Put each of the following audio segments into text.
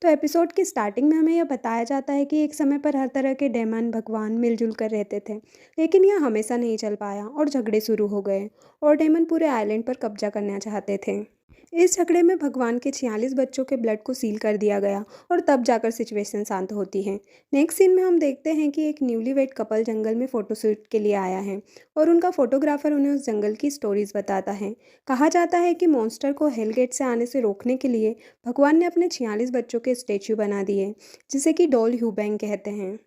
तो एपिसोड की स्टार्टिंग में हमें यह बताया जाता है कि एक समय पर हर तरह के डेमन भगवान मिलजुल कर रहते थे। लेकिन यह हमेशा नहीं चल पाया और झगड़े शुरू हो गए और डेमन पूरे आइलैंड पर कब्जा करना चाहते थे। इस झगड़े में भगवान के 46 बच्चों के ब्लड को सील कर दिया गया और तब जाकर सिचुएशन शांत होती है। नेक्स्ट सीन में हम देखते हैं कि एक न्यूलीवेड कपल जंगल में फोटोशूट के लिए आया है और उनका फोटोग्राफर उन्हें उस जंगल की स्टोरीज बताता है। कहा जाता है कि मॉन्स्टर को हेलगेट से आने से रोकने के लिए भगवान ने अपने 46 बच्चों के स्टेच्यू बना दिए, जिसे कि डॉल ह्यूबैंग कहते हैं,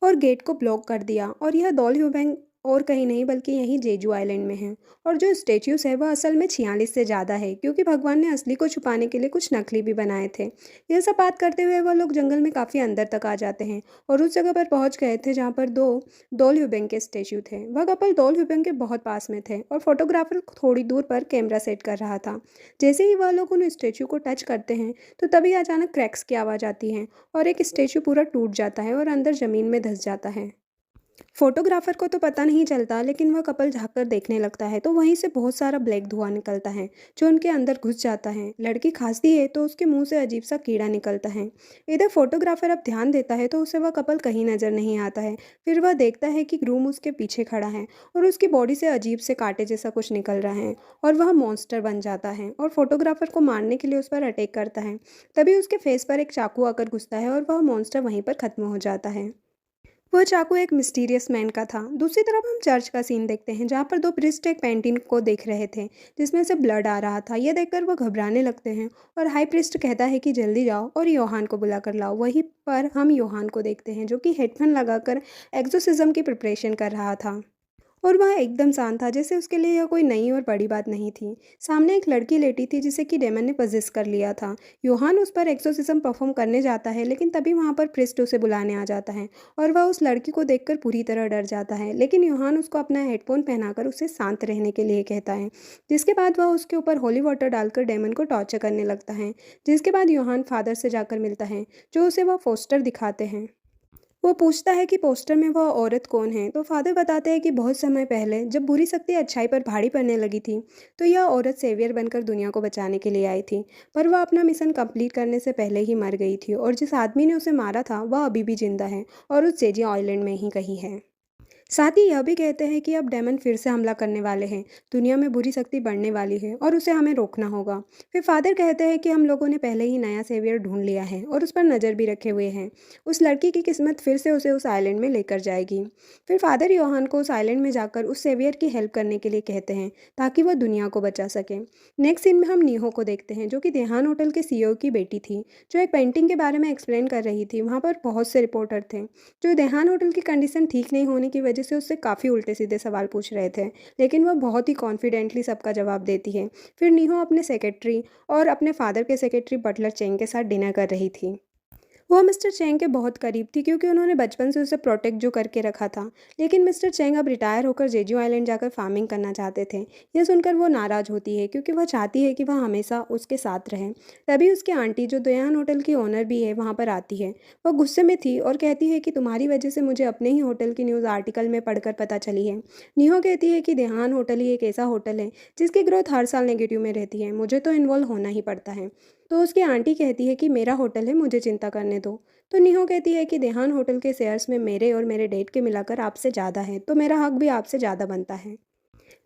और गेट को ब्लॉक कर दिया। और यह डॉल ह्यूबैंग और कहीं नहीं बल्कि यहीं जेजू आइलैंड में है। और जो स्टेच्यूज है वह असल में 46 से ज़्यादा है, क्योंकि भगवान ने असली को छुपाने के लिए कुछ नकली भी बनाए थे। यह सब बात करते हुए वह लोग जंगल में काफ़ी अंदर तक आ जाते हैं और उस जगह पर पहुंच गए थे जहाँ पर दो डॉल ह्यूबैंग के स्टेच्यू थे। वह कपल डॉल ह्यूबैंग के बहुत पास में थे और फोटोग्राफर थोड़ी दूर पर कैमरा सेट कर रहा था। जैसे ही वह लोग उन स्टेच्यू को टच करते हैं तो तभी अचानक क्रैक्स की आवाज़ आती है और एक स्टेच्यू पूरा टूट जाता है और अंदर ज़मीन में धंस जाता है। फोटोग्राफर को तो पता नहीं चलता, लेकिन वह कपल झांककर देखने लगता है तो वहीं से बहुत सारा ब्लैक धुआं निकलता है जो उनके अंदर घुस जाता है। लड़की खांसती है तो उसके मुंह से अजीब सा कीड़ा निकलता है। इधर फोटोग्राफर अब ध्यान देता है तो उसे वह कपल कहीं नजर नहीं आता है। फिर वह देखता है कि ग्रूम उसके पीछे खड़ा है और उसकी बॉडी से अजीब से कांटे जैसा कुछ निकल रहा है और वह मॉन्स्टर बन जाता है और फोटोग्राफर को मारने के लिए उस पर अटैक करता है। तभी उसके फेस पर एक चाकू आकर घुसता है और वह मॉन्स्टर वहीं पर खत्म हो जाता है। वह चाकू एक मिस्टीरियस मैन का था। दूसरी तरफ हम चर्च का सीन देखते हैं जहाँ पर दो प्रिस्ट एक पेंटिंग को देख रहे थे जिसमें से ब्लड आ रहा था। यह देखकर वह घबराने लगते हैं और हाई प्रिस्ट कहता है कि जल्दी जाओ और योहान को बुला कर लाओ। वहीं पर हम योहान को देखते हैं जो कि हेडफोन लगाकर एक्सोसिज्म की प्रिपरेशन कर रहा था और वह एकदम शांत था, जैसे उसके लिए यह कोई नई और बड़ी बात नहीं थी। सामने एक लड़की लेटी थी जिसे कि डेमन ने पजेस कर लिया था। योहान उस पर एक्सोसिज्म परफॉर्म करने जाता है, लेकिन तभी वहाँ पर प्रिस्ट उसे बुलाने आ जाता है और वह उस लड़की को देखकर पूरी तरह डर जाता है। लेकिन योहान उसको अपना हेडफोन पहनाकर उसे शांत रहने के लिए कहता है, जिसके बाद वह उसके ऊपर होली वाटर डालकर डेमन को टॉर्चर करने लगता है। जिसके बाद योहान फादर से जाकर मिलता है जो उसे वह पोस्टर दिखाते हैं। वो पूछता है कि पोस्टर में वह औरत कौन है, तो फादर बताते हैं कि बहुत समय पहले जब बुरी शक्ति अच्छाई पर भारी पड़ने लगी थी तो यह औरत सेवियर बनकर दुनिया को बचाने के लिए आई थी। पर वह अपना मिशन कंप्लीट करने से पहले ही मर गई थी और जिस आदमी ने उसे मारा था वह अभी भी जिंदा है और उस जेजी आइलैंड में ही कहीं है। साथ ही यह भी कहते हैं कि अब डेमन फिर से हमला करने वाले हैं, दुनिया में बुरी शक्ति बढ़ने वाली है और उसे हमें रोकना होगा। फिर फादर कहते हैं कि हम लोगों ने पहले ही नया सेवियर ढूंढ लिया है और उस पर नज़र भी रखे हुए हैं। उस लड़की की किस्मत फिर से उसे उस आइलैंड में लेकर जाएगी। फिर फादर योहान को उस आइलैंड में जाकर उस सेवियर की हेल्प करने के लिए कहते हैं ताकि वह दुनिया को बचा सके। नेक्स्ट सीन में हम नीहो को देखते हैं जो कि देहान होटल के सीईओ की बेटी थी, जो एक पेंटिंग के बारे में एक्सप्लेन कर रही थी। वहाँ पर बहुत से रिपोर्टर थे जो देहान होटल की कंडीशन ठीक नहीं होने की वजह से उससे काफ़ी उल्टे सीधे सवाल पूछ रहे थे, लेकिन वह बहुत ही कॉन्फिडेंटली सबका जवाब देती है। फिर नीहो अपने सेक्रेटरी और अपने फादर के सेक्रेटरी बटलर चेंग के साथ डिनर कर रही थी। वो मिस्टर चैंग के बहुत करीब थी क्योंकि उन्होंने बचपन से उसे प्रोटेक्ट जो करके रखा था। लेकिन मिस्टर चैंग अब रिटायर होकर जेजू आइलैंड जाकर फार्मिंग करना चाहते थे। यह सुनकर वो नाराज़ होती है क्योंकि वह चाहती है कि वह हमेशा उसके साथ रहे। तभी उसकी आंटी जो दयान होटल की ओनर भी है वहाँ पर आती है। वह गुस्से में थी और कहती है कि तुम्हारी वजह से मुझे अपने ही होटल की न्यूज़ आर्टिकल में पढ़कर पता चली है। नीहो कहती है कि देहान होटल ही एक ऐसा होटल है जिसकी ग्रोथ हर साल नेगेटिव में रहती है, मुझे तो इन्वॉल्व होना ही पड़ता है। तो उसकी आंटी कहती है कि मेरा होटल है, मुझे चिंता करने दो। तो नीहो कहती है कि देहान होटल के शेयर्स में मेरे और मेरे डैड के मिलाकर आपसे ज़्यादा है, तो मेरा हक भी आपसे ज़्यादा बनता है।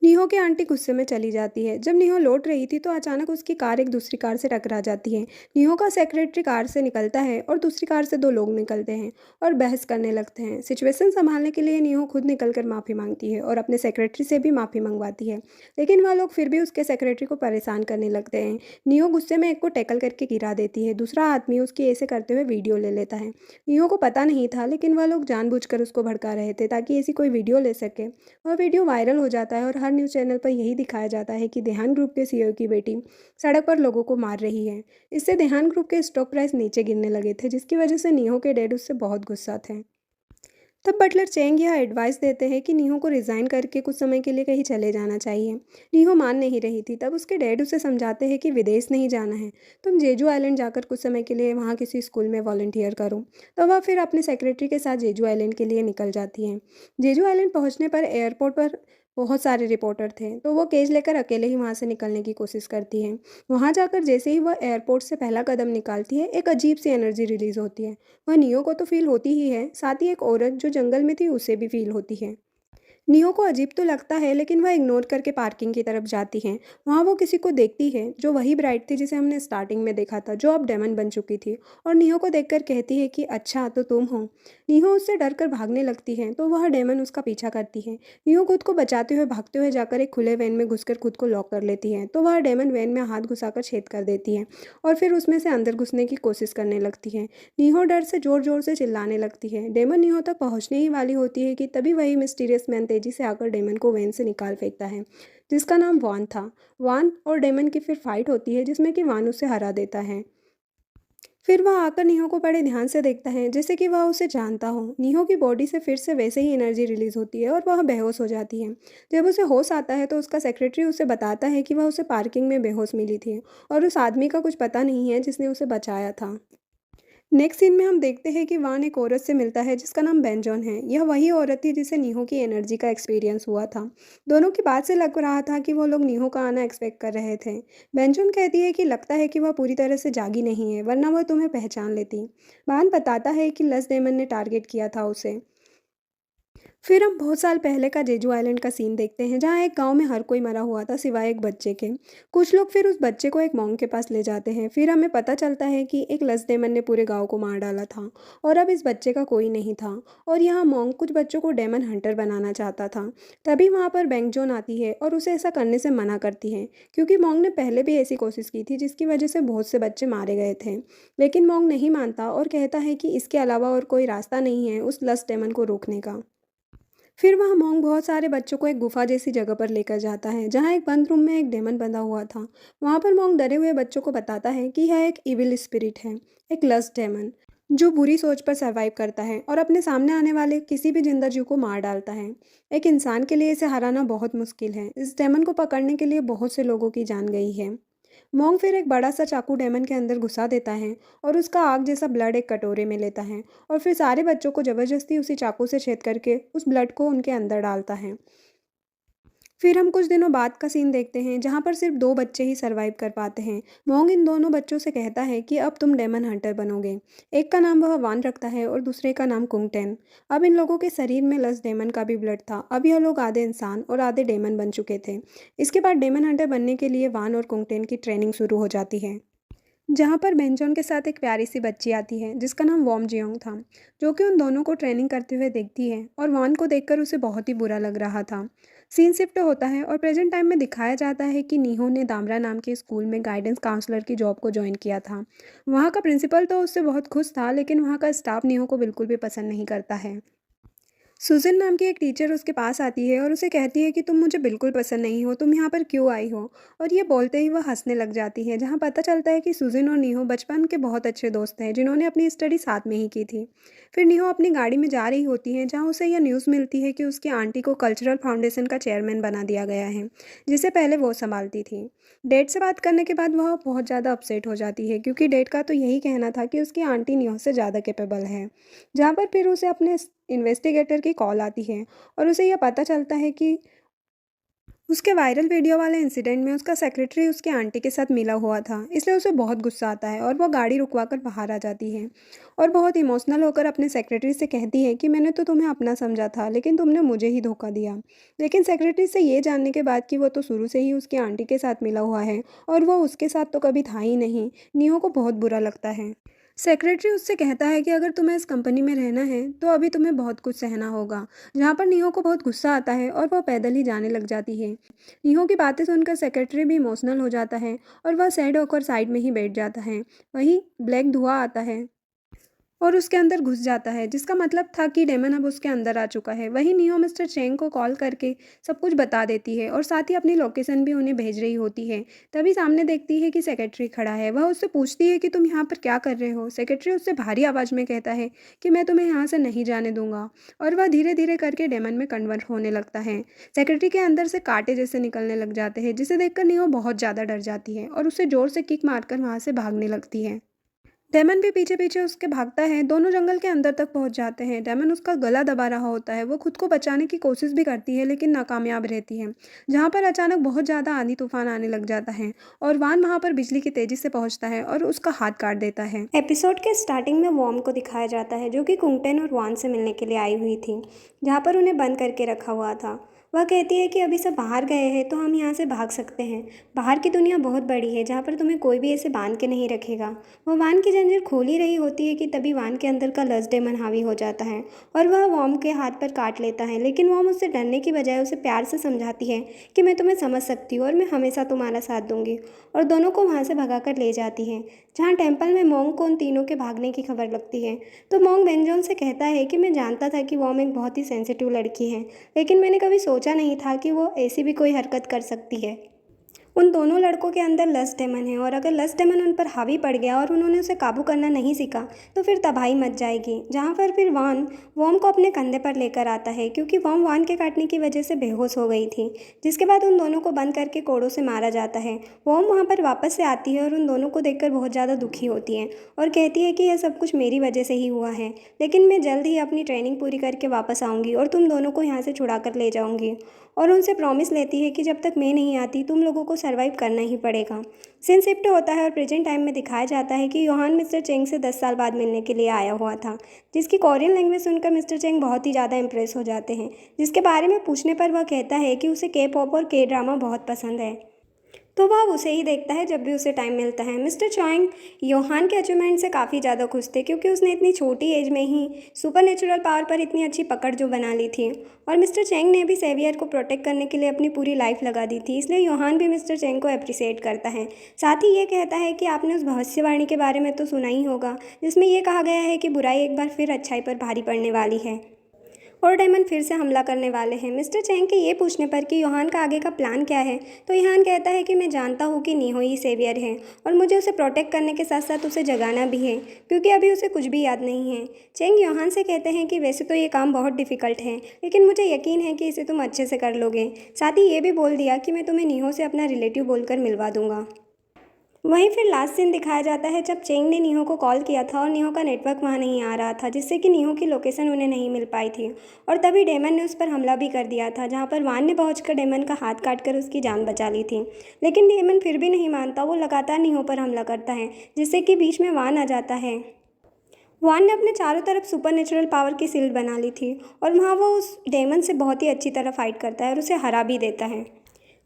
नीहो की आंटी गुस्से में चली जाती है। जब नीहो लौट रही थी तो अचानक उसकी कार एक दूसरी कार से टकरा जाती है। नीहो का सेक्रेटरी कार से निकलता है और दूसरी कार से दो लोग निकलते हैं और बहस करने लगते हैं। सिचुएशन संभालने के लिए नीहो खुद निकलकर माफ़ी मांगती है और अपने सेक्रेटरी से भी माफ़ी मंगवाती है, लेकिन वह लोग फिर भी उसके सेक्रेटरी को परेशान करने लगते हैं। नीहो गुस्से में एक को टैकल करके गिरा देती है, दूसरा आदमी उसकी ऐसे करते हुए वीडियो ले लेता है। नीहो को पता नहीं था, लेकिन वह लोग जानबूझकर उसको भड़का रहे थे ताकि ऐसी कोई वीडियो ले सके। वह वीडियो वायरल हो जाता है और हर न्यूज़ चैनल पर यही दिखाया जाता है कि देहान ग्रुप के सीईओ की बेटी सड़क पर लोगों को मार रही है। इससे देहान ग्रुप के स्टॉक प्राइस नीचे गिरने लगे थे, जिसकी वजह से नीहो के डैड उससे बहुत गुस्सा थे। तब बटलर चेंग यह एडवाइस देते हैं कि नीहो को रिज़ाइन करके कुछ समय के लिए कहीं चले जाना चाहिए। नीहो मान नहीं रही थी। तब उसके डैड उसे समझाते हैं कि विदेश नहीं जाना है, तुम जेजू आइलैंड जाकर कुछ समय के लिए वहाँ किसी स्कूल में वॉलंटियर करो। तो वह फिर अपने सेक्रेटरी के साथ जेजू आइलैंड के लिए निकल जाती हैं। जेजू आइलैंड पहुँचने पर एयरपोर्ट पर बहुत सारे रिपोर्टर थे, तो वो केज लेकर अकेले ही वहाँ से निकलने की कोशिश करती है। वहाँ जाकर जैसे ही वह एयरपोर्ट से पहला कदम निकालती है, एक अजीब सी एनर्जी रिलीज़ होती है। वह नियो को तो फ़ील होती ही है, साथ ही एक औरत जो जंगल में थी उसे भी फ़ील होती है। नियो को अजीब तो लगता है लेकिन वह इग्नोर करके पार्किंग की तरफ जाती है। वहाँ वो किसी को देखती है जो वही ब्राइड थी जिसे हमने स्टार्टिंग में देखा था, जो अब डेमन बन चुकी थी, और नियो को देखकर कहती है कि अच्छा तो तुम हो। नियो उससे डरकर भागने लगती है तो वह डेमन उसका पीछा करती है। नियो खुद को बचाते हुए भागते हुए जाकर एक खुले वैन में घुसकर खुद को लॉक कर लेती है, तो वह डेमन वैन में हाथ घुसाकर छेद कर देती है और फिर उसमें से अंदर घुसने की कोशिश करने लगती है। निहो डर से ज़ोर ज़ोर से चिल्लाने लगती है। डेमन निहो तक पहुंचने ही वाली होती है कि तभी वही मिस्टीरियस मैन तेजी से आकर डेमन को वैन से निकाल फेंकता है, जिसका नाम वान था। वान और डेमन की फिर फाइट होती है जिसमें कि वान उसे हरा देता है। फिर वह आकर निहो को बड़े ध्यान से देखता है जैसे कि वह उसे जानता हो। निहो की बॉडी से फिर से वैसे ही एनर्जी रिलीज होती है और वह बेहोश हो जाती है। जब उसे होश आता है तो उसका सेक्रेटरी उसे बताता है कि वह उसे पार्किंग में बेहोश मिली थी और उस आदमी का कुछ पता नहीं है जिसने उसे बचाया था। नेक्स्ट सीन में हम देखते हैं कि वान एक औरत से मिलता है जिसका नाम बेंजॉन है। यह वही औरत थी जिसे नीहो की एनर्जी का एक्सपीरियंस हुआ था। दोनों की बात से लग रहा था कि वो लोग नीहो का आना एक्सपेक्ट कर रहे थे। बेंजॉन कहती है कि लगता है कि वह पूरी तरह से जागी नहीं है, वरना वह तुम्हें पहचान लेती। वान बताता है कि लस डेमन ने टारगेट किया था उसे। फिर हम बहुत साल पहले का जेजू आइलैंड का सीन देखते हैं जहाँ एक गांव में हर कोई मरा हुआ था सिवाय एक बच्चे के। कुछ लोग फिर उस बच्चे को एक मॉन्क के पास ले जाते हैं। फिर हमें पता चलता है कि एक लस डेमन ने पूरे गांव को मार डाला था और अब इस बच्चे का कोई नहीं था। और यहाँ मॉन्क कुछ बच्चों को डेमन हंटर बनाना चाहता था। तभी वहाँ पर बैंगजोन आती है और उसे ऐसा करने से मना करती है, क्योंकि मॉन्क ने पहले भी ऐसी कोशिश की थी जिसकी वजह से बहुत से बच्चे मारे गए थे। लेकिन मॉन्क नहीं मानता और कहता है कि इसके अलावा और कोई रास्ता नहीं है उस लस डेमन को रोकने का। फिर वह मोंग बहुत सारे बच्चों को एक गुफा जैसी जगह पर लेकर जाता है जहाँ एक बंद रूम में एक डेमन बंधा हुआ था। वहाँ पर मोंग डरे हुए बच्चों को बताता है कि यह एक इविल स्पिरिट है, एक लस्ट डेमन जो बुरी सोच पर सरवाइव करता है और अपने सामने आने वाले किसी भी जिंदा जीव को मार डालता है। एक इंसान के लिए इसे हराना बहुत मुश्किल है। इस डेमन को पकड़ने के लिए बहुत से लोगों की जान गई है। मोंग फिर एक बड़ा सा चाकू डेमन के अंदर घुसा देता है और उसका आग जैसा ब्लड एक कटोरे में लेता है और फिर सारे बच्चों को जबरदस्ती उसी चाकू से छेद करके उस ब्लड को उनके अंदर डालता है। फिर हम कुछ दिनों बाद का सीन देखते हैं जहाँ पर सिर्फ दो बच्चे ही सरवाइव कर पाते हैं। मोंग इन दोनों बच्चों से कहता है कि अब तुम डेमन हंटर बनोगे। एक का नाम वह वान रखता है और दूसरे का नाम कुंगटेन। अब इन लोगों के शरीर में लस डेमन का भी ब्लड था। अब यह लोग आधे इंसान और आधे डेमन बन चुके थे। इसके बाद डेमन हंटर बनने के लिए वान और कुंगटेन की ट्रेनिंग शुरू हो जाती है, जहाँ पर बेंजोन के साथ एक प्यारी सी बच्ची आती है जिसका नाम वॉम जियोंग था, जो कि उन दोनों को ट्रेनिंग करते हुए देखती है और वान को देखकर उसे बहुत ही बुरा लग रहा था। सीन शिफ्ट होता है और प्रेजेंट टाइम में दिखाया जाता है कि नीहो ने दामरा नाम के स्कूल में गाइडेंस काउंसलर की जॉब को ज्वाइन किया था। वहाँ का प्रिंसिपल तो उससे बहुत खुश था, लेकिन वहाँ का स्टाफ नीहो को बिल्कुल भी पसंद नहीं करता है। सुजन नाम की एक टीचर उसके पास आती है और उसे कहती है कि तुम मुझे बिल्कुल पसंद नहीं हो, तुम यहाँ पर क्यों आई हो। और ये बोलते ही वह हंसने लग जाती है, जहाँ पता चलता है कि सुजन और नीहो बचपन के बहुत अच्छे दोस्त हैं जिन्होंने अपनी स्टडी साथ में ही की थी। फिर नीहो अपनी गाड़ी में जा रही होती है जहाँ उसे यह न्यूज़ मिलती है कि उसकी आंटी को कल्चरल फाउंडेशन का चेयरमैन बना दिया गया है, जिसे पहले वो संभालती थी। डेड से बात करने के बाद वह बहुत ज़्यादा अपसेट हो जाती है, क्योंकि डेड का तो यही कहना था कि उसकी आंटी नीहो से ज़्यादा कैपेबल है। जहाँ पर फिर उसे अपने इन्वेस्टिगेटर की कॉल आती है और उसे यह पता चलता है कि उसके वायरल वीडियो वाले इंसिडेंट में उसका सेक्रेटरी उसकी आंटी के साथ मिला हुआ था। इसलिए उसे बहुत गुस्सा आता है और वह गाड़ी रुकवाकर बाहर आ जाती है और बहुत इमोशनल होकर अपने सेक्रेटरी से कहती है कि मैंने तो तुम्हें अपना समझा था, लेकिन तुमने मुझे ही धोखा दिया। लेकिन सेक्रेटरी से ये जानने के बाद कि वो तो शुरू से ही उसकी आंटी के साथ मिला हुआ है और वो उसके साथ तो कभी था ही नहीं, नियो को बहुत बुरा लगता है। सेक्रेटरी उससे कहता है कि अगर तुम्हें इस कंपनी में रहना है तो अभी तुम्हें बहुत कुछ सहना होगा। जहाँ पर निहो को बहुत गुस्सा आता है और वह पैदल ही जाने लग जाती है। निहो की बातें सुनकर सेक्रेटरी भी इमोशनल हो जाता है और वह सैड होकर साइड में ही बैठ जाता है। वहीं ब्लैक धुआं आता है और उसके अंदर घुस जाता है, जिसका मतलब था कि डेमन अब उसके अंदर आ चुका है। वहीं नियो मिस्टर चेंग को कॉल करके सब कुछ बता देती है और साथ ही अपनी लोकेशन भी उन्हें भेज रही होती है। तभी सामने देखती है कि सेक्रेटरी खड़ा है। वह उससे पूछती है कि तुम यहाँ पर क्या कर रहे हो। सेक्रेटरी उससे भारी आवाज़ में कहता है कि मैं तुम्हें यहाँ से नहीं जाने दूंगा, और वह धीरे धीरे करके डेमन में कन्वर्ट होने लगता है। सेक्रेटरी के अंदर से कांटे जैसे निकलने लग जाते हैं, जिसे देखकर नियो बहुत ज़्यादा डर जाती है और उसे ज़ोर से किक मारकर वहाँ से भागने लगती है। डेमन भी पीछे पीछे उसके भागता है। दोनों जंगल के अंदर तक पहुंच जाते हैं। डेमन उसका गला दबा रहा होता है। वो खुद को बचाने की कोशिश भी करती है लेकिन नाकामयाब रहती है। जहाँ पर अचानक बहुत ज़्यादा आंधी तूफान आने लग जाता है और वान वहाँ पर बिजली की तेजी से पहुंचता है और उसका हाथ काट देता है। एपिसोड के स्टार्टिंग में वॉर्म को दिखाया जाता है जो कि कुंगटेन और वान से मिलने के लिए आई हुई थी, जहाँ पर उन्हें बंद करके रखा हुआ था। वह कहती है कि अभी सब बाहर गए हैं तो हम यहाँ से भाग सकते हैं। बाहर की दुनिया बहुत बड़ी है जहाँ पर तुम्हें कोई भी ऐसे बांध के नहीं रखेगा। वह वान की जंजीर खोल ही रही होती है कि तभी वान के अंदर का लस डेमन हावी हो जाता है और वह वॉर्म के हाथ पर काट लेता है। लेकिन वॉर्म उससे डरने की बजाय उसे प्यार से समझाती है कि मैं तुम्हें समझ सकती हूँ और मैं हमेशा तुम्हारा साथ दूंगी, और दोनों को वहाँ से भगा कर ले जाती है। जहाँ टेम्पल में मोंग को उन तीनों के भागने की खबर लगती है तो मोंग वेंजोन से कहता है कि मैं जानता था कि वॉर्म एक बहुत ही सेंसिटिव लड़की है, लेकिन मैंने कभी सोचा नहीं था कि वो ऐसी भी कोई हरकत कर सकती है। उन दोनों लड़कों के अंदर लस्ट डेमन है और अगर लस्ट डेमन उन पर हावी पड़ गया और उन्होंने उसे काबू करना नहीं सीखा तो फिर तबाही मच जाएगी। जहाँ पर फिर वान वॉर्म को अपने कंधे पर लेकर आता है क्योंकि वॉर्म वान के काटने की वजह से बेहोश हो गई थी, जिसके बाद उन दोनों को बंद करके कोड़ों से मारा जाता है। वॉर्म वहाँ पर वापस से आती है और उन दोनों को देखकर बहुत ज़्यादा दुखी होती है और कहती है कि यह सब कुछ मेरी वजह से ही हुआ है, लेकिन मैं जल्द ही अपनी ट्रेनिंग पूरी करके वापस आऊँगी और तुम दोनों को यहाँ से छुड़ा कर ले जाऊँगी। और उनसे प्रॉमिस लेती है कि जब तक मैं नहीं आती तुम लोगों को सरवाइव करना ही पड़ेगा। सीन शिफ्ट होता है और प्रेजेंट टाइम में दिखाया जाता है कि योहान मिस्टर चेंग से 10 साल बाद मिलने के लिए आया हुआ था, जिसकी कोरियन लैंग्वेज सुनकर मिस्टर चेंग बहुत ही ज़्यादा इंप्रेस हो जाते हैं, जिसके बारे में पूछने पर वह कहता है कि उसे के पॉप और के ड्रामा बहुत पसंद है, तो वह उसे ही देखता है जब भी उसे टाइम मिलता है। मिस्टर चॉइंग योहान के अचीवमेंट से काफ़ी ज़्यादा खुश थे क्योंकि उसने इतनी छोटी एज में ही सुपर नेचुरल पावर पर इतनी अच्छी पकड़ जो बना ली थी, और मिस्टर चेंग ने भी सेवियर को प्रोटेक्ट करने के लिए अपनी पूरी लाइफ लगा दी थी, इसलिए योहान भी मिस्टर चेंग को अप्रिसिएट करता है। साथ ही ये कहता है कि आपने उस भविष्यवाणी के बारे में तो सुना ही होगा जिसमें यह कहा गया है कि बुराई एक बार फिर अच्छाई पर भारी पड़ने वाली है और डेमन फिर से हमला करने वाले हैं। मिस्टर चैंग के ये पूछने पर कि योहान का आगे का प्लान क्या है तो योहान कहता है कि मैं जानता हूँ कि नीहो ही सेवियर है और मुझे उसे प्रोटेक्ट करने के साथ साथ उसे जगाना भी है क्योंकि अभी उसे कुछ भी याद नहीं है। चैंग योहान से कहते हैं कि वैसे तो ये काम बहुत डिफिकल्ट है लेकिन मुझे यकीन है कि इसे तुम अच्छे से कर लोगे। साथ ही ये भी बोल दिया कि मैं तुम्हें नीहो से अपना रिलेटिव बोलकर मिलवा दूंगा। वहीं फिर लास्ट सीन दिखाया जाता है जब चेंग ने नीहो को कॉल किया था और नीहो का नेटवर्क वहाँ नहीं आ रहा था, जिससे कि नीहो की लोकेशन उन्हें नहीं मिल पाई थी, और तभी डेमन ने उस पर हमला भी कर दिया था, जहाँ पर वान ने पहुंचकर डेमन का हाथ काटकर उसकी जान बचा ली थी। लेकिन डेमन फिर भी नहीं मानता, वो लगातार नीहो पर हमला करता है जिससे कि बीच में वान आ जाता है। वान ने अपने चारों तरफ सुपर नेचुरल पावर की शील्ड बना ली थी और वहाँ वो उस डेमन से बहुत ही अच्छी तरह फाइट करता है और उसे हरा भी देता है,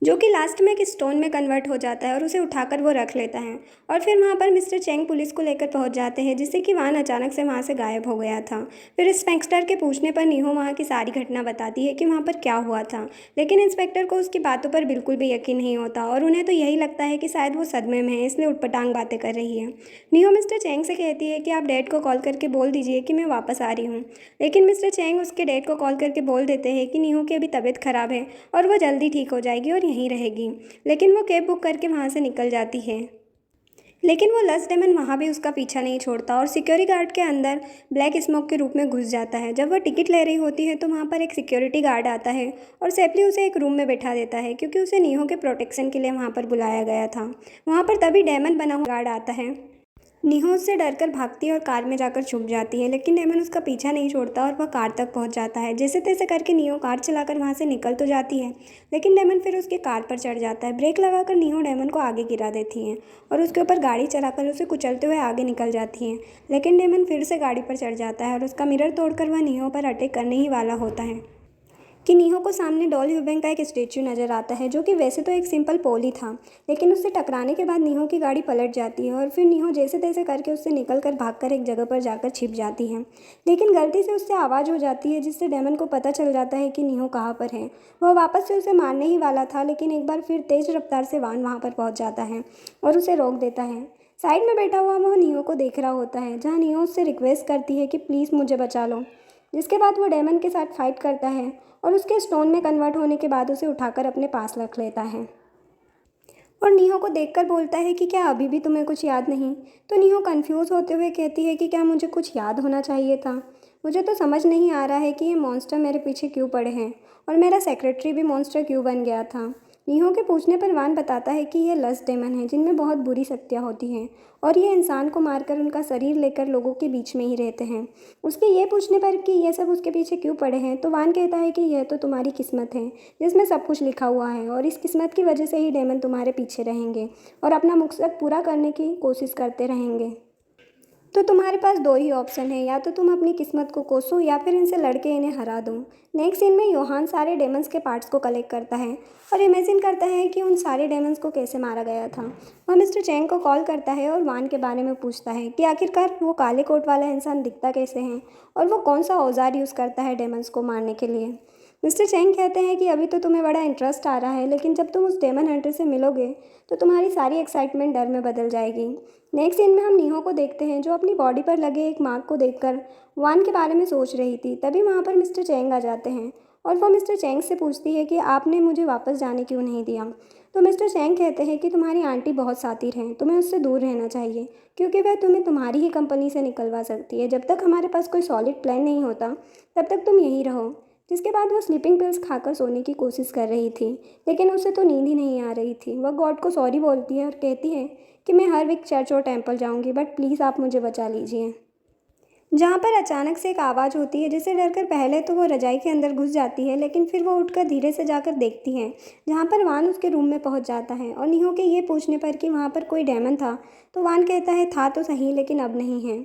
जो कि लास्ट में एक स्टोन में कन्वर्ट हो जाता है और उसे उठाकर वो रख लेता है। और फिर वहाँ पर मिस्टर चेंग पुलिस को लेकर पहुँच जाते हैं जिससे कि वान अचानक से वहाँ से गायब हो गया था। फिर इंस्पेक्टर के पूछने पर नीहो वहाँ की सारी घटना बताती है कि वहाँ पर क्या हुआ था, लेकिन इंस्पेक्टर को उसकी बातों पर बिल्कुल भी यकीन नहीं होता और उन्हें तो यही लगता है कि शायद वो सदमे में है, इसलिए उटपटांग बातें कर रही है। नीहो मिस्टर चेंग से कहती है कि आप डैड को कॉल करके बोल दीजिए कि मैं वापस आ रही हूँ, लेकिन मिस्टर चेंग उसके डैड को कॉल करके बोल देते हैं कि नीहो की अभी तबीयत खराब है और वह जल्दी ठीक हो जाएगी और यहीं रहेगी, लेकिन वो कैब बुक करके वहाँ से निकल जाती है। लेकिन वो लस डेमन वहाँ भी उसका पीछा नहीं छोड़ता और सिक्योरिटी गार्ड के अंदर ब्लैक स्मोक के रूप में घुस जाता है। जब वह टिकट ले रही होती है तो वहाँ पर एक सिक्योरिटी गार्ड आता है और सेफली उसे एक रूम में बैठा देता है क्योंकि उसे नीहो के प्रोटेक्शन के लिए वहाँ पर बुलाया गया था। वहाँ पर तभी डेमन बना हुआ गार्ड आता है। नीहो उससे डरकर भागती है और कार में जाकर छुप जाती है, लेकिन डेमन उसका पीछा नहीं छोड़ता और वह कार तक पहुंच जाता है। जैसे तैसे करके नीहो कार चलाकर वहां से निकल तो जाती है, लेकिन डेमन फिर उसके कार पर चढ़ जाता है। ब्रेक लगाकर नीहो डेमन को आगे गिरा देती है और उसके ऊपर गाड़ी चलाकर उसे कुचलते हुए आगे निकल जाती है, लेकिन डेमन फिर से गाड़ी पर चढ़ जाता है और उसका मिरर तोड़कर वह नीहो पर अटैक करने ही वाला होता है कि नीहो को सामने डॉल ह्यूबेंग का एक स्टैचू नज़र आता है, जो कि वैसे तो एक सिंपल पोल ही था, लेकिन उससे टकराने के बाद नीहो की गाड़ी पलट जाती है और फिर नीहो जैसे तैसे करके उससे निकलकर भागकर एक जगह पर जाकर छिप जाती है। लेकिन गलती से उससे आवाज़ हो जाती है जिससे डेमन को पता चल जाता है कि नीहो कहाँ पर है। वह वापस से उसे मारने ही वाला था, लेकिन एक बार फिर तेज़ रफ्तार से वान वहाँ पर पहुँच जाता है और उसे रोक देता है। साइड में बैठा हुआ वह नीहो को देख रहा होता है, जहाँ नीहो उससे रिक्वेस्ट करती है कि प्लीज़ मुझे बचा लो, जिसके बाद वो डेमन के साथ फाइट करता है और उसके स्टोन में कन्वर्ट होने के बाद उसे उठाकर अपने पास रख लेता है और नीहो को देखकर बोलता है कि क्या अभी भी तुम्हें कुछ याद नहीं। तो नीहो कंफ्यूज होते हुए कहती है कि क्या मुझे कुछ याद होना चाहिए था, मुझे तो समझ नहीं आ रहा है कि ये मॉन्स्टर मेरे पीछे क्यों पड़े हैं और मेरा सेक्रेटरी भी मॉन्स्टर क्यों बन गया था। नीहो के पूछने पर वान बताता है कि ये लस्ट डेमन है जिनमें बहुत बुरी शक्तियाँ होती हैं और ये इंसान को मारकर उनका शरीर लेकर लोगों के बीच में ही रहते हैं। उसके ये पूछने पर कि ये सब उसके पीछे क्यों पड़े हैं तो वान कहता है कि यह तो तुम्हारी किस्मत है जिसमें सब कुछ लिखा हुआ है और इस किस्मत की वजह से ही डेमन तुम्हारे पीछे रहेंगे और अपना मकसद पूरा करने की कोशिश करते रहेंगे। तो तुम्हारे पास दो ही ऑप्शन है, या तो तुम अपनी किस्मत को कोसो या फिर इनसे लड़के इन्हें हरा दो। नेक्स्ट सीन में योहान सारे डेमन्स के पार्ट्स को कलेक्ट करता है और इमेजिन करता है कि उन सारे डेमन्स को कैसे मारा गया था। वह मिस्टर चैंग को कॉल करता है और वान के बारे में पूछता है कि आखिरकार वो काले कोट वाला इंसान दिखता कैसे है और वो कौन सा औजार यूज़ करता है डेमन्स को मारने के लिए। मिस्टर चैंग कहते हैं कि अभी तो तुम्हें बड़ा इंटरेस्ट आ रहा है, लेकिन जब तुम उस डेमन हंटर से मिलोगे तो तुम्हारी सारी एक्साइटमेंट डर में बदल जाएगी। नेक्स्ट सीन में हम नीहो को देखते हैं जो अपनी बॉडी पर लगे एक मार्क को देखकर वान के बारे में सोच रही थी। तभी वहाँ पर मिस्टर चैंग आ जाते हैं और वो मिस्टर चैंग से पूछती है कि आपने मुझे वापस जाने क्यों नहीं दिया। तो मिस्टर चैंग कहते हैं कि तुम्हारी आंटी बहुत शातिर हैं, तुम्हें उससे दूर रहना चाहिए क्योंकि वह तुम्हें तुम्हारी ही कंपनी से निकलवा सकती है। जब तक हमारे पास कोई सॉलिड प्लान नहीं होता तब तक तुम यहीं रहो। जिसके बाद वो स्लीपिंग पिल्स खाकर सोने की कोशिश कर रही थी, लेकिन उसे तो नींद ही नहीं आ रही थी। वह गॉड को सॉरी बोलती है और कहती है कि मैं हर वीक चर्च और टेंपल जाऊंगी, बट प्लीज़ आप मुझे बचा लीजिए। जहाँ पर अचानक से एक आवाज़ होती है जिसे डरकर पहले तो वो रजाई के अंदर घुस जाती है, लेकिन फिर वो उठकर धीरे से जाकर देखती है जहाँ पर वान उसके रूम में पहुँच जाता है। और नीहो के ये पूछने पर कि वहाँ पर कोई डेमन था तो वान कहता है था तो सही, लेकिन अब नहीं है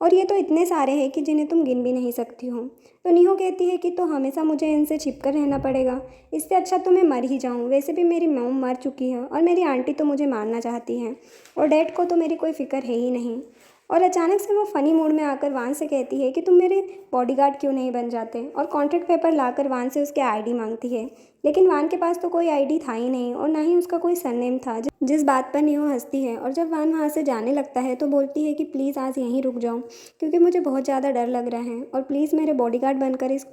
और ये तो इतने सारे हैं कि जिन्हें तुम गिन भी नहीं सकती हो। तो नीहो कहती है कि तो हमेशा मुझे इनसे छिपकर रहना पड़ेगा, इससे अच्छा तो मैं मर ही जाऊँ। वैसे भी मेरी मॉम मर चुकी है और मेरी आंटी तो मुझे मारना चाहती है और डैड को तो मेरी कोई फ़िक्र है ही नहीं। और अचानक से वो फ़नी मूड में आकर वान से कहती है कि तुम मेरे बॉडीगार्ड क्यों नहीं बन जाते, और कॉन्ट्रैक्ट पेपर लाकर वान से उसके आईडी मांगती है। लेकिन वान के पास तो कोई आईडी था ही नहीं और ना ही उसका कोई सरनेम था, जिस बात पर नीहो हंसती है। और जब वान वहाँ से जाने लगता है तो बोलती है कि प्लीज़ आज यहीं रुक जाओ क्योंकि मुझे बहुत ज़्यादा डर लग रहा है और प्लीज़ मेरे बॉडीगार्ड बनकर इस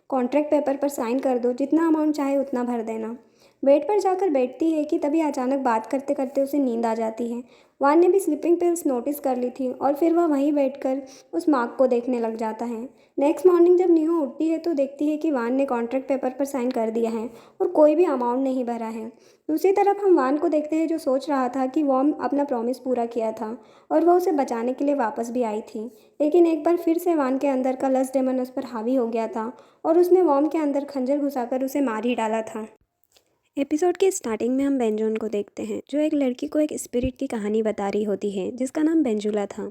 कॉन्ट्रैक्ट पेपर पर साइन कर दो, जितना अमाउंट चाहे उतना भर देना। बेड पर जाकर बैठती है कि तभी अचानक बात करते करते उसे नींद आ जाती है। वान ने भी स्लीपिंग पिल्स नोटिस कर ली थी और फिर वह वहीं बैठकर उस मार्क को देखने लग जाता है। नेक्स्ट मॉर्निंग जब नीहो उठती है तो देखती है कि वान ने कॉन्ट्रैक्ट पेपर पर साइन कर दिया है और कोई भी अमाउंट नहीं भरा है। दूसरी तरफ हम वान को देखते हैं जो सोच रहा था कि वॉम अपना प्रॉमिस पूरा किया था और वह उसे बचाने के लिए वापस भी आई थी, लेकिन एक बार फिर से वान के अंदर का लस्ट डेमन उस पर हावी हो गया था और उसने वॉम के अंदर खंजर घुसाकर उसे मार ही डाला था। एपिसोड की स्टार्टिंग में हम बेंजोन को देखते हैं जो एक लड़की को एक स्पिरिट की कहानी बता रही होती है जिसका नाम बेंजुला था।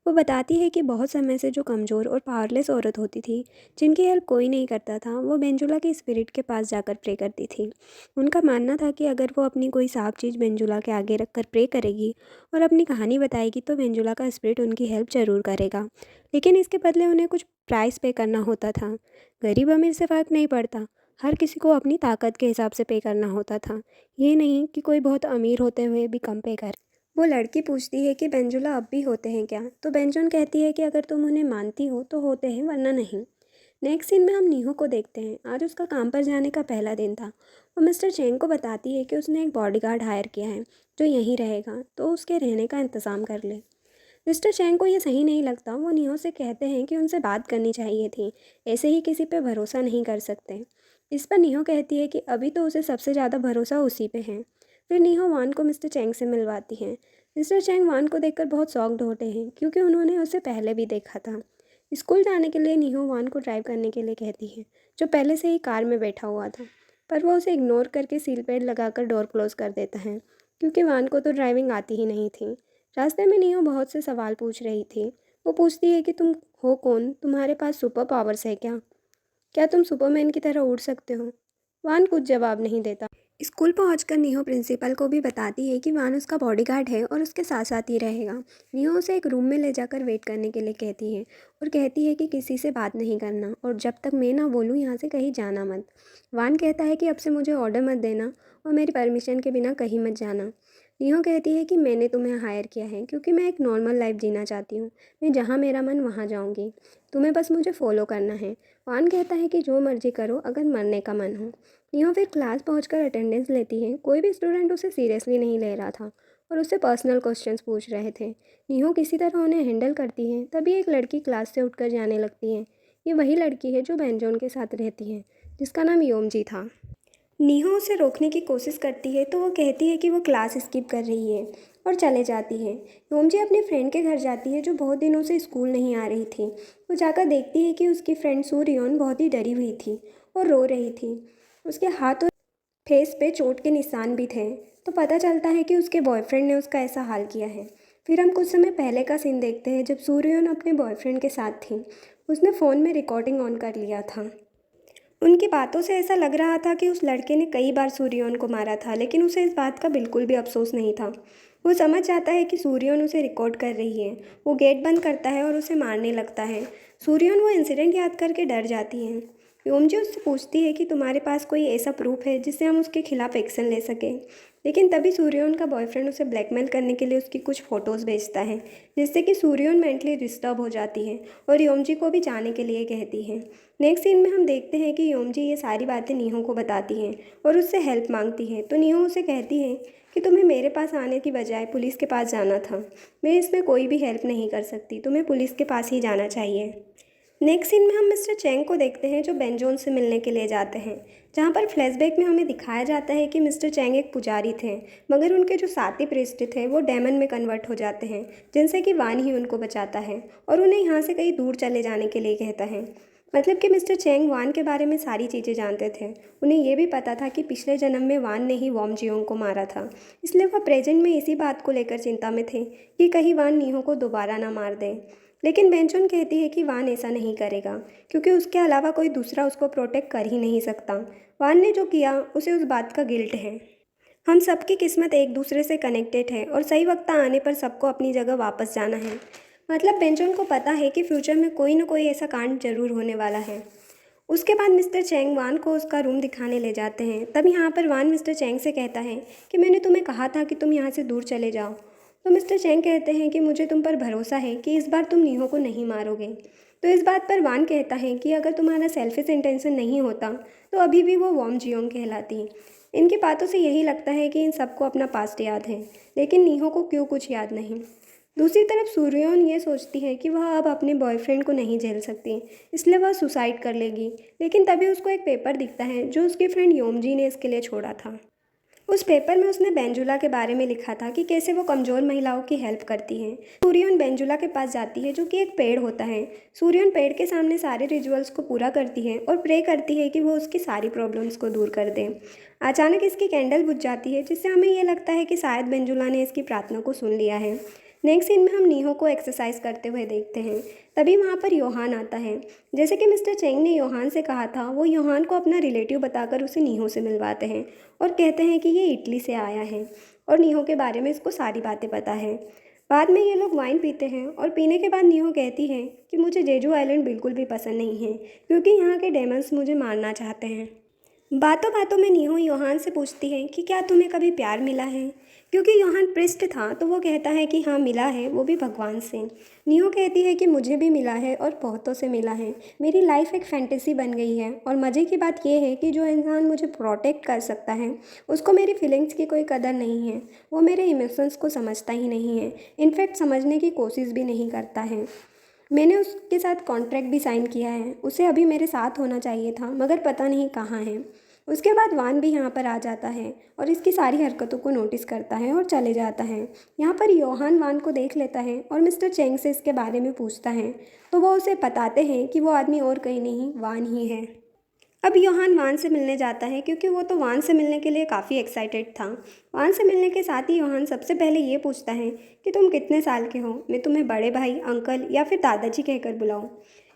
वो बताती है कि बहुत समय से जो कमज़ोर और पावरलेस औरत होती थी जिनकी हेल्प कोई नहीं करता था, वो बेंजुला की स्पिरिट के पास जाकर प्रे करती थी। उनका मानना था कि अगर वो अपनी कोई साफ चीज़ बेंजुला के आगे रख कर प्रे करेगी और अपनी कहानी बताएगी तो बेंजुला का स्पिरिट उनकी हेल्प ज़रूर करेगा, लेकिन इसके बदले उन्हें कुछ प्राइस पे करना होता था। गरीब अमीर से फ़र्क नहीं पड़ता, हर किसी को अपनी ताकत के हिसाब से पे करना होता था। ये नहीं कि कोई बहुत अमीर होते हुए भी कम पे करे। वो लड़की पूछती है कि बेंजुला अब भी होते हैं क्या, तो बेंजोन कहती है कि अगर तुम उन्हें मानती हो तो होते हैं वरना नहीं। नेक्स्ट सीन में हम नीहो को देखते हैं। आज उसका काम पर जाने का पहला दिन था। वो मिस्टर चेंग को बताती है कि उसने एक बॉडीगार्ड हायर किया है जो यहीं रहेगा, तो उसके रहने का इंतज़ाम कर ले। मिस्टर चैंग को ये सही नहीं लगता। वो नीहो से कहते हैं कि उनसे बात करनी चाहिए थी, ऐसे ही किसी पे भरोसा नहीं कर सकते। इस पर नीहो कहती है कि अभी तो उसे सबसे ज़्यादा भरोसा उसी पे है। फिर नीहो वान को मिस्टर चैंग से मिलवाती है। मिस्टर चैंग वान को देखकर बहुत शॉक्ड होते हैं क्योंकि उन्होंने उसे पहले भी देखा था। स्कूल जाने के लिए नीहो वान को ड्राइव करने के लिए कहती है जो पहले से ही कार में बैठा हुआ था, पर वो उसे इग्नोर करके सील पैड लगाकर डोर क्लोज कर देता है क्योंकि वान को तो ड्राइविंग आती ही नहीं थी। रास्ते में नीहो बहुत से सवाल पूछ रही थी। वो पूछती है कि तुम हो कौन, तुम्हारे पास सुपर पावर्स है क्या, क्या तुम सुपरमैन की तरह उड़ सकते हो। वान कुछ जवाब नहीं देता। स्कूल पहुंचकर नीहो प्रिंसिपल को भी बताती है कि वान उसका बॉडीगार्ड है और उसके साथ साथ ही रहेगा। नीहो उसे एक रूम में ले जाकर वेट करने के लिए कहती है और कहती है कि किसी से बात नहीं करना और जब तक मैं ना बोलूँ यहाँ से कहीं जाना मत। वान कहता है कि अब से मुझे ऑर्डर मत देना और मेरी परमिशन के बिना कहीं मत जाना। नीहो कहती है कि मैंने तुम्हें हायर किया है क्योंकि मैं एक नॉर्मल लाइफ जीना चाहती हूँ। मैं जहाँ मेरा मन वहाँ जाऊँगी, तुम्हें बस मुझे फॉलो करना है। वान कहता है कि जो मर्जी करो अगर मरने का मन हो। नीहो फिर क्लास पहुंचकर अटेंडेंस लेती है। कोई भी स्टूडेंट उसे सीरियसली नहीं ले रहा था और उससे पर्सनल क्वेश्चंस पूछ रहे थे। नीहो किसी तरह उन्हें हैंडल करती है। तभी एक लड़की क्लास से उठकर जाने लगती है। ये वही लड़की है जो बेंजोन के साथ रहती है, जिसका नाम योमजी था। नीहा उसे रोकने की कोशिश करती है तो वो कहती है कि वो क्लास स्किप कर रही है और चले जाती है। योमजी अपने फ्रेंड के घर जाती है जो बहुत दिनों से स्कूल नहीं आ रही थी। वो जाकर देखती है कि उसकी फ्रेंड सूर्योन बहुत ही डरी हुई थी और रो रही थी। उसके हाथ और फेस पे चोट के निशान भी थे। तो पता चलता है कि उसके बॉयफ्रेंड ने उसका ऐसा हाल किया है। फिर हम कुछ समय पहले का सीन देखते हैं जब सूर्योन अपने बॉयफ्रेंड के साथ थी। उसने फ़ोन में रिकॉर्डिंग ऑन कर लिया था। उनकी बातों से ऐसा लग रहा था कि उस लड़के ने कई बार सूर्योन को मारा था, लेकिन उसे इस बात का बिल्कुल भी अफसोस नहीं था। वो समझ जाता है कि सूर्योन उसे रिकॉर्ड कर रही है। वो गेट बंद करता है और उसे मारने लगता है। सूर्योन वो इंसिडेंट याद करके डर जाती है। योमजी उससे पूछती है कि तुम्हारे पास कोई ऐसा प्रूफ है जिससे हम उसके खिलाफ एक्शन ले सकें। लेकिन तभी सूर्योन का बॉयफ्रेंड उसे ब्लैकमेल करने के लिए उसकी कुछ फ़ोटोज़ भेजता है, जिससे कि सूर्योन मेंटली डिस्टर्ब हो जाती है और योमजी को भी जाने के लिए कहती है। नेक्स्ट सीन में हम देखते हैं कि योमजी ये सारी बातें नीहो को बताती हैं और उससे हेल्प मांगती है। तो नीहो उसे कहती है कि तुम्हें मेरे पास आने की बजाय पुलिस के पास जाना था। मैं इसमें कोई भी हेल्प नहीं कर सकती, तुम्हें पुलिस के पास ही जाना चाहिए। नेक्स्ट सीन में हम मिस्टर चैंग को देखते हैं जो बेंजोन से मिलने के लिए जाते हैं, जहाँ पर फ्लैशबैक में हमें दिखाया जाता है कि मिस्टर चैंग एक पुजारी थे, मगर उनके जो साथी प्रीस्ट थे वो डेमन में कन्वर्ट हो जाते हैं, जिनसे कि वान ही उनको बचाता है और उन्हें यहाँ से कहीं दूर चले जाने के लिए कहता है। मतलब कि मिस्टर चैंग वान के बारे में सारी चीज़ें जानते थे। उन्हें ये भी पता था कि पिछले जन्म में वान ने ही वॉम जियोंग को मारा था, इसलिए वह प्रेजेंट में इसी बात को लेकर चिंता में थे कि कहीं वान नीहो को दोबारा ना मार दे। लेकिन बेंचोन कहती है कि वान ऐसा नहीं करेगा, क्योंकि उसके अलावा कोई दूसरा उसको प्रोटेक्ट कर ही नहीं सकता। वान ने जो किया उसे उस बात का गिल्ट है। हम सबकी किस्मत एक दूसरे से कनेक्टेड है और सही वक्त आने पर सबको अपनी जगह वापस जाना है। मतलब बेंचोन को पता है कि फ्यूचर में कोई ना कोई ऐसा कांड जरूर होने वाला है। उसके बाद मिस्टर चैंग वान को उसका रूम दिखाने ले जाते हैं। तब यहाँ पर वान मिस्टर चैंग से कहता है कि मैंने तुम्हें कहा था कि तुम यहाँ से दूर चले जाओ। तो मिस्टर चैंग कहते हैं कि मुझे तुम पर भरोसा है कि इस बार तुम नीहो को नहीं मारोगे। तो इस बात पर वान कहता है कि अगर तुम्हारा सेल्फिश इंटेंशन नहीं होता तो अभी भी वो वॉम जियोंग कहलाती। इनकी बातों से यही लगता है कि इन सबको अपना पास्ट याद है, लेकिन नीहो को क्यों कुछ याद नहीं। दूसरी तरफ सूर्योन ये सोचती है कि वह अब अपने बॉयफ्रेंड को नहीं झेल सकती, इसलिए वह सुसाइड कर लेगी। लेकिन तभी उसको एक पेपर दिखता है जो उसकी फ्रेंड योमजी ने इसके लिए छोड़ा था। उस पेपर में उसने बेंजुला के बारे में लिखा था कि कैसे वो कमज़ोर महिलाओं की हेल्प करती है। सूर्योन बेंजुला के पास जाती है जो कि एक पेड़ होता है। सूर्योन पेड़ के सामने सारे रिचुअल्स को पूरा करती है और प्रे करती है कि वो उसकी सारी प्रॉब्लम्स को दूर कर दे। अचानक इसकी कैंडल बुझ जाती है, जिससे हमें ये लगता है कि शायद बेंजुला ने इसकी प्रार्थना को सुन लिया है। नेक्स्ट सीन में हम नीहो को एक्सरसाइज करते हुए देखते हैं। तभी वहाँ पर योहान आता है। जैसे कि मिस्टर चेंग ने योहान से कहा था, वो योहान को अपना रिलेटिव बताकर उसे नीहो से मिलवाते हैं और कहते हैं कि ये इटली से आया है और नीहो के बारे में इसको सारी बातें पता है। बाद में ये लोग वाइन पीते हैं और पीने के बाद नीहो कहती है कि मुझे जेजू आइलैंड बिल्कुल भी पसंद नहीं है, क्योंकि यहाँ के डेमन्स मुझे मारना चाहते हैं। बातों बातों में नीहो योहान से पूछती है कि क्या तुम्हें कभी प्यार मिला है, क्योंकि योहान प्रिस्ट था तो वो कहता है कि हाँ मिला है, वो भी भगवान से। नीहो कहती है कि मुझे भी मिला है और बहुतों से मिला है। मेरी लाइफ एक फैंटेसी बन गई है और मज़े की बात यह है कि जो इंसान मुझे प्रोटेक्ट कर सकता है उसको मेरी फीलिंग्स की कोई कदर नहीं है। वो मेरे इमोशंस को समझता ही नहीं है, इनफैक्ट समझने की कोशिश भी नहीं करता है। मैंने उसके साथ कॉन्ट्रैक्ट भी साइन किया है, उसे अभी मेरे साथ होना चाहिए था, मगर पता नहीं कहाँ है। उसके बाद वान भी यहाँ पर आ जाता है और इसकी सारी हरकतों को नोटिस करता है और चले जाता है। यहाँ पर योहान वान को देख लेता है और मिस्टर चेंग से इसके बारे में पूछता है, तो वो उसे बताते हैं कि वो आदमी और कहीं नहीं, वान ही है। अब योहान वान से मिलने जाता है क्योंकि वो तो वान से मिलने के लिए काफ़ी एक्साइटेड था। वान से मिलने के साथ ही योहान सबसे पहले ये पूछता है कि तुम कितने साल के हो, मैं तुम्हें बड़े भाई, अंकल या फिर दादाजी कहकर बुलाऊं।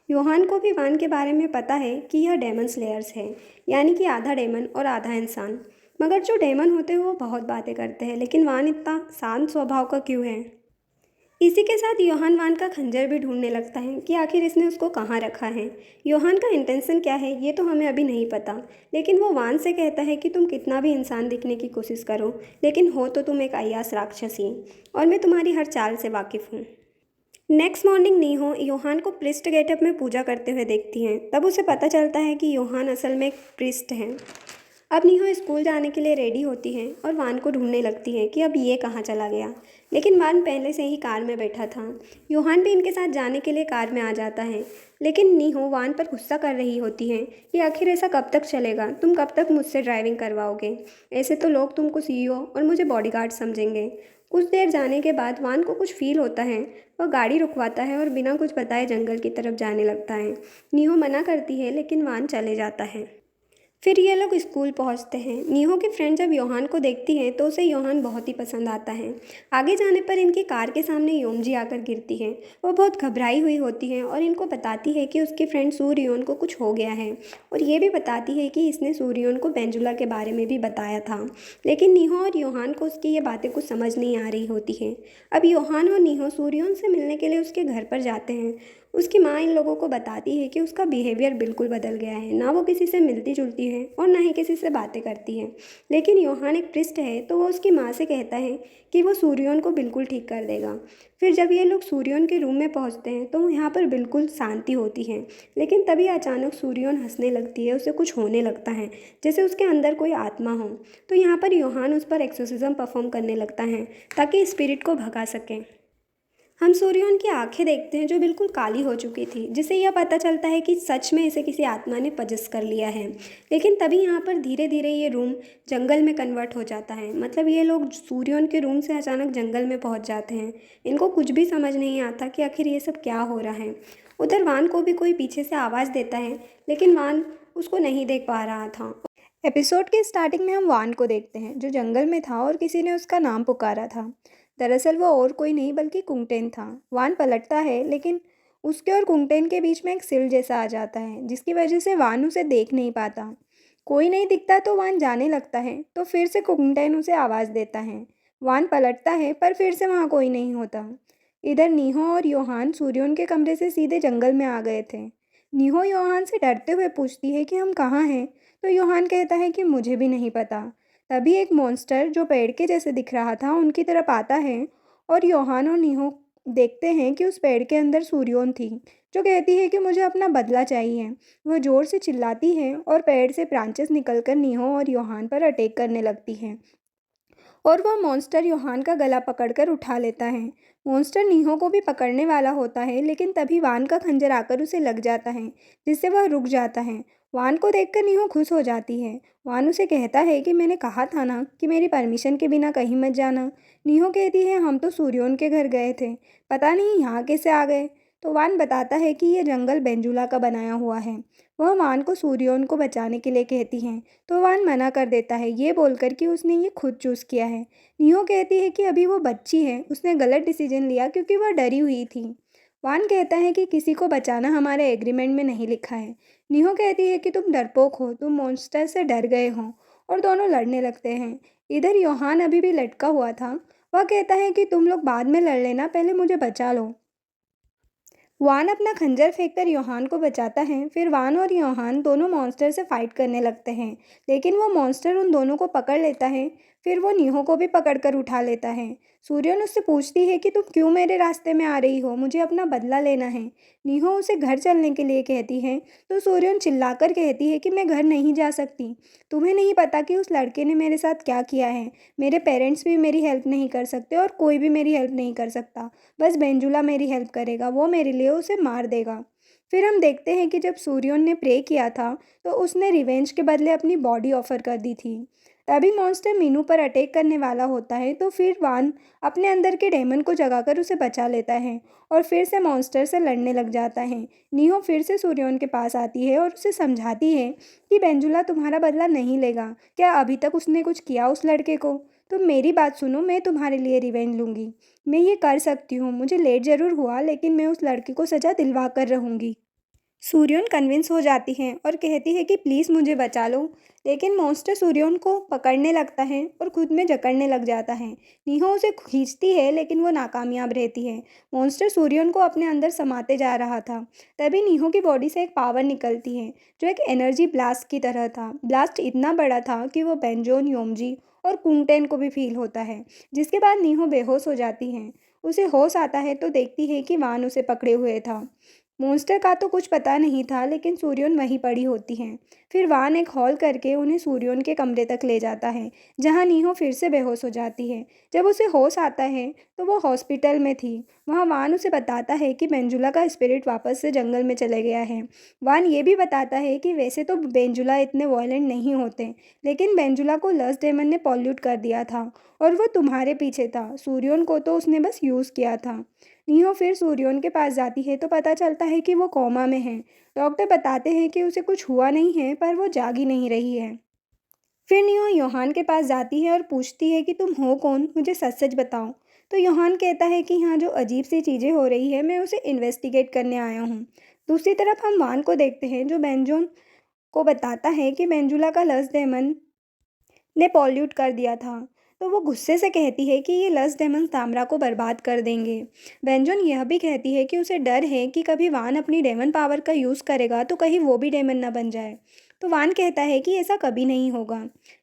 योहान को भी वान के बारे में पता है कि यह डेमन स्लेयर्स है, यानी कि आधा डेमन और आधा इंसान। मगर जो डेमन होते हैं वो बहुत बातें करते हैं, लेकिन वान इतना शांत स्वभाव का क्यों है। इसी के साथ योहान वान का खंजर भी ढूंढने लगता है कि आखिर इसने उसको कहाँ रखा है। योहान का इंटेंशन क्या है ये तो हमें अभी नहीं पता, लेकिन वो वान से कहता है कि तुम कितना भी इंसान दिखने की कोशिश करो, लेकिन हो तो तुम एक अय्यास राक्षसी, और मैं तुम्हारी हर चाल से वाकिफ़ हूँ। नेक्स्ट मॉर्निंग नीहो योहान को प्रिस्ट गेटअप में पूजा करते हुए देखती हैं। तब उसे पता चलता है कि योहान असल में एक प्रिस्ट हैं। अब नीहो स्कूल जाने के लिए रेडी होती है और वान को ढूंढने लगती है कि अब ये कहाँ चला गया। लेकिन वान पहले से ही कार में बैठा था। योहान भी इनके साथ जाने के लिए कार में आ जाता है। लेकिन नीहो वान पर गुस्सा कर रही होती है कि आखिर ऐसा कब तक चलेगा, तुम कब तक मुझसे ड्राइविंग करवाओगे। ऐसे तो लोग तुमको सीईओ और मुझे बॉडीगार्ड समझेंगे। कुछ देर जाने के बाद वान को कुछ फील होता है। वह गाड़ी रुकवाता है और बिना कुछ बताए जंगल की तरफ जाने लगता है। नीहो मना करती है लेकिन वान चले जाता है। फिर ये लोग स्कूल पहुंचते हैं। नीहो की फ्रेंड जब योहान को देखती है तो उसे योहान बहुत ही पसंद आता है। आगे जाने पर इनकी कार के सामने योमजी आकर गिरती है। वो बहुत घबराई हुई होती है और इनको बताती है कि उसकी फ्रेंड सूर्योन को कुछ हो गया है, और ये भी बताती है कि इसने सूर्योन को बेंजुला के बारे में भी बताया था। लेकिन नीहो और योहान को उसकी ये बातें कुछ समझ नहीं आ रही होती हैं। अब योहान और नीहो सूर्योन से मिलने के लिए उसके घर पर जाते हैं। उसकी माँ इन लोगों को बताती है कि उसका बिहेवियर बिल्कुल बदल गया है, ना वो किसी से मिलती जुलती है और ना ही किसी से बातें करती है। लेकिन योहान एक प्रिस्ट है तो वो उसकी माँ से कहता है कि वो सूर्योन को बिल्कुल ठीक कर देगा। फिर जब ये लोग सूर्योन के रूम में पहुंचते हैं तो यहाँ पर बिल्कुल शांति होती है। लेकिन तभी अचानक सूर्योन हंसने लगती है, उसे कुछ होने लगता है जैसे उसके अंदर कोई आत्मा हो। तो यहाँ पर योहान उस पर एक्सोसिज्म परफॉर्म करने लगता है ताकि स्पिरिट को भगा सके। हम सूर्योन की आंखें देखते हैं जो बिल्कुल काली हो चुकी थी, जिससे यह पता चलता है कि सच में इसे किसी आत्मा ने पजस कर लिया है। लेकिन तभी यहाँ पर धीरे धीरे ये रूम जंगल में कन्वर्ट हो जाता है। मतलब ये लोग सूर्योन के रूम से अचानक जंगल में पहुँच जाते हैं। इनको कुछ भी समझ नहीं आता कि आखिर ये सब क्या हो रहा है। उधर वान को भी कोई पीछे से आवाज़ देता है, लेकिन वान उसको नहीं देख पा रहा था। एपिसोड के स्टार्टिंग में हम वान को देखते हैं जो जंगल में था और किसी ने उसका नाम पुकारा था। दरअसल वो और कोई नहीं बल्कि कुंगटेन था। वान पलटता है लेकिन उसके और कुंगटेन के बीच में एक सिल जैसा आ जाता है जिसकी वजह से वान उसे देख नहीं पाता। कोई नहीं दिखता तो वान जाने लगता है तो फिर से कुंगटेन उसे आवाज़ देता है। वान पलटता है पर फिर से वहाँ कोई नहीं होता। इधर नीहो और योहान सूर्योन के कमरे से सीधे जंगल में आ गए थे। नीहो योहान से डरते हुए पूछती है कि हम कहाँ हैं, तो योहान कहता है कि मुझे भी नहीं पता। तभी एक मॉन्स्टर जो पेड़ के जैसे दिख रहा था उनकी तरफ आता है, और योहान और नीहो देखते हैं कि उस पेड़ के अंदर सूर्योन थी जो कहती है कि मुझे अपना बदला चाहिए। वह जोर से चिल्लाती है और पेड़ से ब्रांचेस निकलकर नीहो और योहान पर अटैक करने लगती हैं, और वह मॉन्स्टर योहान का गला पकड़कर उठा लेता है। मॉन्स्टर नीहो को भी पकड़ने वाला होता है लेकिन तभी वान का खंजर आकर उसे लग जाता है जिससे वह रुक जाता है। वान को देखकर नीहो खुश हो जाती है। वान उसे कहता है कि मैंने कहा था ना कि मेरी परमिशन के बिना कहीं मत जाना। नीहो कहती है हम तो सूर्योन के घर गए थे, पता नहीं यहाँ कैसे आ गए। तो वान बताता है कि यह जंगल बेंजुला का बनाया हुआ है। वह वान को सूर्योन को बचाने के लिए कहती हैं तो वान मना कर देता है ये बोलकर कि उसने ये खुद चूज़ किया है। नियो कहती है कि अभी वो बच्ची है, उसने गलत डिसीजन लिया क्योंकि वह डरी हुई थी। वान कहता है कि किसी को बचाना हमारे एग्रीमेंट में नहीं लिखा है। निहो कहती है कि तुम डरपोक हो, तुम मॉन्स्टर से डर गए हो, और दोनों लड़ने लगते हैं। इधर योहान अभी भी लटका हुआ था। वह कहता है कि तुम लोग बाद में लड़ लेना, पहले मुझे बचा लो। वान अपना खंजर फेंककर योहान को बचाता है। फिर वान और योहान दोनों मॉन्स्टर से फाइट करने लगते हैं, लेकिन वो मॉन्स्टर उन दोनों को पकड़ लेता है। फिर वो नीहो को भी पकड़कर उठा लेता है। सूर्यन उससे पूछती है कि तुम क्यों मेरे रास्ते में आ रही हो, मुझे अपना बदला लेना है। नीहो उसे घर चलने के लिए कहती है तो सूर्यन चिल्लाकर कहती है कि मैं घर नहीं जा सकती। तुम्हें नहीं पता कि उस लड़के ने मेरे साथ क्या किया है। मेरे पेरेंट्स भी मेरी हेल्प नहीं कर सकते और कोई भी मेरी हेल्प नहीं कर सकता। बस बेंजुला मेरी हेल्प करेगा, वो मेरे लिए उसे मार देगा। फिर हम देखते हैं कि जब सूर्योन ने प्रे किया था तो उसने रिवेंज के बदले अपनी बॉडी ऑफर कर दी थी। तभी मॉन्स्टर मीनू पर अटैक करने वाला होता है तो फिर वान अपने अंदर के डेमन को जगाकर उसे बचा लेता है और फिर से मॉन्स्टर से लड़ने लग जाता है। नीहो फिर से सूर्योन के पास आती है और उसे समझाती है कि बेंजुला तुम्हारा बदला नहीं लेगा। क्या अभी तक उसने कुछ किया उस लड़के को? तुम मेरी बात सुनो, मैं तुम्हारे लिए रिवेंज लूँगी। मैं ये कर सकती हूँ, मुझे लेट ज़रूर हुआ लेकिन मैं उस लड़के को सज़ा दिलवा कर रहूँगी। सूर्योन कन्विंस हो जाती है और कहती है कि प्लीज़ मुझे बचा लो, लेकिन मॉन्स्टर सूर्योन को पकड़ने लगता है और खुद में जकड़ने लग जाता है। नीहो उसे खींचती है लेकिन वो नाकामयाब रहती है। मॉन्स्टर सूर्योन को अपने अंदर समाते जा रहा था। तभी नीहो की बॉडी से एक पावर निकलती है जो एक एनर्जी ब्लास्ट की तरह था। ब्लास्ट इतना बड़ा था कि वो बेंजोन, योमजी और कुंगटेन को भी फील होता है, जिसके बाद नीहो बेहोश हो जाती है। उसे होश आता है तो देखती है कि वान उसे पकड़े हुए था। मॉन्स्टर का तो कुछ पता नहीं था, लेकिन सूर्योन वहीं पड़ी होती हैं। फिर वान एक हॉल करके उन्हें सूर्योन के कमरे तक ले जाता है, जहां नीहो फिर से बेहोश हो जाती है। जब उसे होश आता है तो वो हॉस्पिटल में थी। वहां वान उसे बताता है कि बेंजुला का स्पिरिट वापस से जंगल में चले गया है। वान ये भी बताता है कि वैसे तो बेंजुला इतने वॉयलेंट नहीं होते, लेकिन बेंजुला को लस डेमन ने पॉल्यूट कर दिया था और वो तुम्हारे पीछे था। सूर्योन को तो उसने बस यूज़ किया था। नियो फिर सूर्योन के पास जाती है तो पता चलता है कि वो कोमा में है। डॉक्टर बताते हैं कि उसे कुछ हुआ नहीं है, पर वो जाग ही नहीं रही है। फिर नियो योहान के पास जाती है और पूछती है कि तुम हो कौन, मुझे सच सच बताओ। तो योहान कहता है कि यहाँ जो अजीब सी चीज़ें हो रही है, मैं उसे इन्वेस्टिगेट करने आया हूँ। दूसरी तरफ हम वान को देखते हैं, जो बेंजोन को बताता है कि बेंजुला का लस डेमन ने पॉल्यूट कर दिया था। तो वो गुस्से से कहती है कि ये लस डेमन तामरा को बर्बाद कर देंगे। बेंजोन यह भी कहती है कि उसे डर है कि कभी वान अपनी डेमन पावर का यूज़ करेगा तो कहीं वो भी डेमन न बन जाए। तो वान कहता है कि ऐसा कभी नहीं होगा।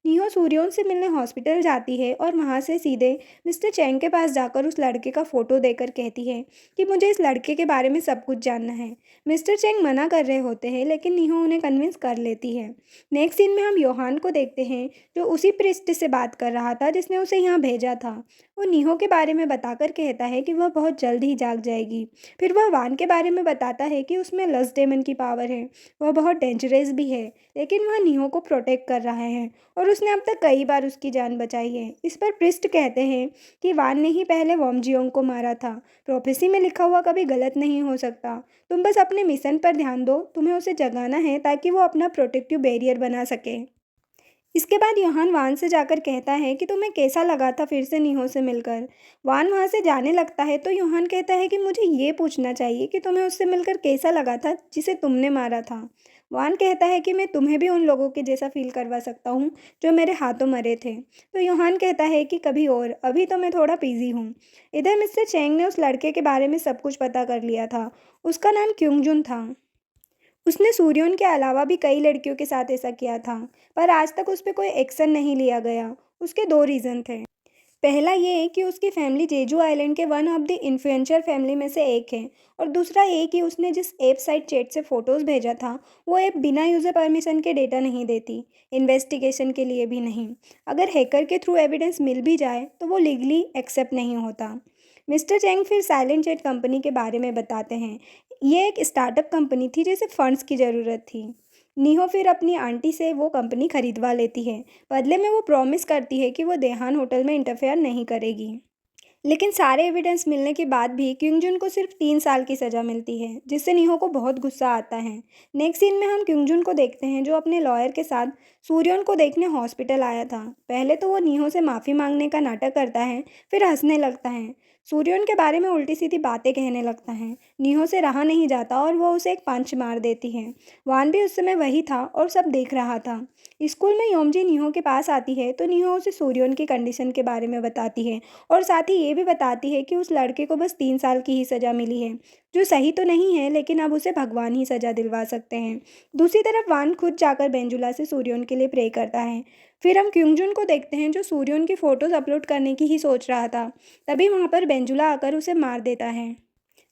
निहो सूर्योन से मिलने हॉस्पिटल जाती है और वहाँ से सीधे मिस्टर चैंग के पास जाकर उस लड़के का फ़ोटो देकर कहती है कि मुझे इस लड़के के बारे में सब कुछ जानना है। मिस्टर चैंग मना कर रहे होते हैं, लेकिन निहो उन्हें कन्विंस कर लेती है। नेक्स्ट सीन में हम योहान को देखते हैं, जो उसी प्रिस्ट से बात कर रहा था जिसने उसे यहाँ भेजा था। वो नीहो के बारे में बताकर कहता है कि वह बहुत जल्द ही जाग जाएगी। फिर वह वान के बारे में बताता है कि उसमें लस डेमन की पावर है। वह बहुत डेंजरस भी है, लेकिन वह नीहो को प्रोटेक्ट कर रहा है और उसने अब तक कई बार उसकी जान बचाई है। इस पर प्रिस्ट कहते हैं कि वान ने ही पहले वॉमजियोंग को मारा था। प्रोफेसी में लिखा हुआ कभी गलत नहीं हो सकता। तुम बस अपने मिशन पर ध्यान दो, तुम्हें उसे जगाना है ताकि वो अपना प्रोटेक्टिव बैरियर बना सके। इसके बाद योहान वान से जाकर कहता है कि तुम्हें कैसा लगा था फिर से नीहो से मिलकर। वान वहाँ से जाने लगता है तो योहान कहता है कि मुझे ये पूछना चाहिए कि तुम्हें उससे मिलकर कैसा लगा था जिसे तुमने मारा था। वान कहता है कि मैं तुम्हें भी उन लोगों के जैसा फील करवा सकता हूँ जो मेरे हाथों मरे थे। तो योहान कहता है कि कभी और, अभी तो मैं थोड़ा बिजी हूँ। इधर मिस्टर चैंग ने उस लड़के के बारे में सब कुछ पता कर लिया था। उसका नाम क्योंगजुन था। उसने सूर्योन के अलावा भी कई लड़कियों के साथ ऐसा किया था, पर आज तक उस पर कोई एक्शन नहीं लिया गया। उसके दो रीज़न थे। पहला ये कि उसकी फैमिली जेजू आइलैंड के one of the influential family में से एक है, और दूसरा ये कि उसने जिस ऐप साइट चैट से फ़ोटोज़ भेजा था, वो ऐप बिना यूज़र परमिशन के डेटा नहीं देती, इन्वेस्टिगेशन के लिए भी नहीं। अगर हैकर के थ्रू एविडेंस मिल भी जाए तो वो लीगली एक्सेप्ट नहीं होता। मिस्टर चैंग फिर साइलेंट चैट कंपनी के बारे में बताते हैं। ये एक स्टार्टअप कंपनी थी जिसे फंड्स की ज़रूरत थी। नीहो फिर अपनी आंटी से वो कंपनी खरीदवा लेती है। बदले में वो प्रॉमिस करती है कि वो देहान होटल में इंटरफेयर नहीं करेगी। लेकिन सारे एविडेंस मिलने के बाद भी क्योंगजुन को सिर्फ 3 साल की सज़ा मिलती है, जिससे नीहो को बहुत गुस्सा आता है। नेक्स्ट सीन में हम क्योंगजुन को देखते हैं, जो अपने लॉयर के साथ सूर्योन को देखने हॉस्पिटल आया था। पहले तो वो नीहो से माफ़ी मांगने का नाटक करता है, फिर हंसने लगता है। सूर्योन के बारे में उल्टी सीधी बातें कहने लगता है। नीहो से रहा नहीं जाता और वो उसे एक पंच मार देती है। वान भी उस समय वही था और सब देख रहा था। स्कूल में योमजी नीहो के पास आती है तो नीहो उसे सूर्योन की कंडीशन के बारे में बताती है, और साथ ही ये भी बताती है कि उस लड़के को बस 3 साल की ही सज़ा मिली है, जो सही तो नहीं है, लेकिन अब उसे भगवान ही सज़ा दिलवा सकते हैं। दूसरी तरफ वान खुद जाकर बेंजुला से सूर्योन के लिए प्रे करता है। फिर हम क्योंगजुन को देखते हैं, जो सूर्योन की फ़ोटोज़ अपलोड करने की ही सोच रहा था। तभी वहाँ पर बेंजुला आकर उसे मार देता है।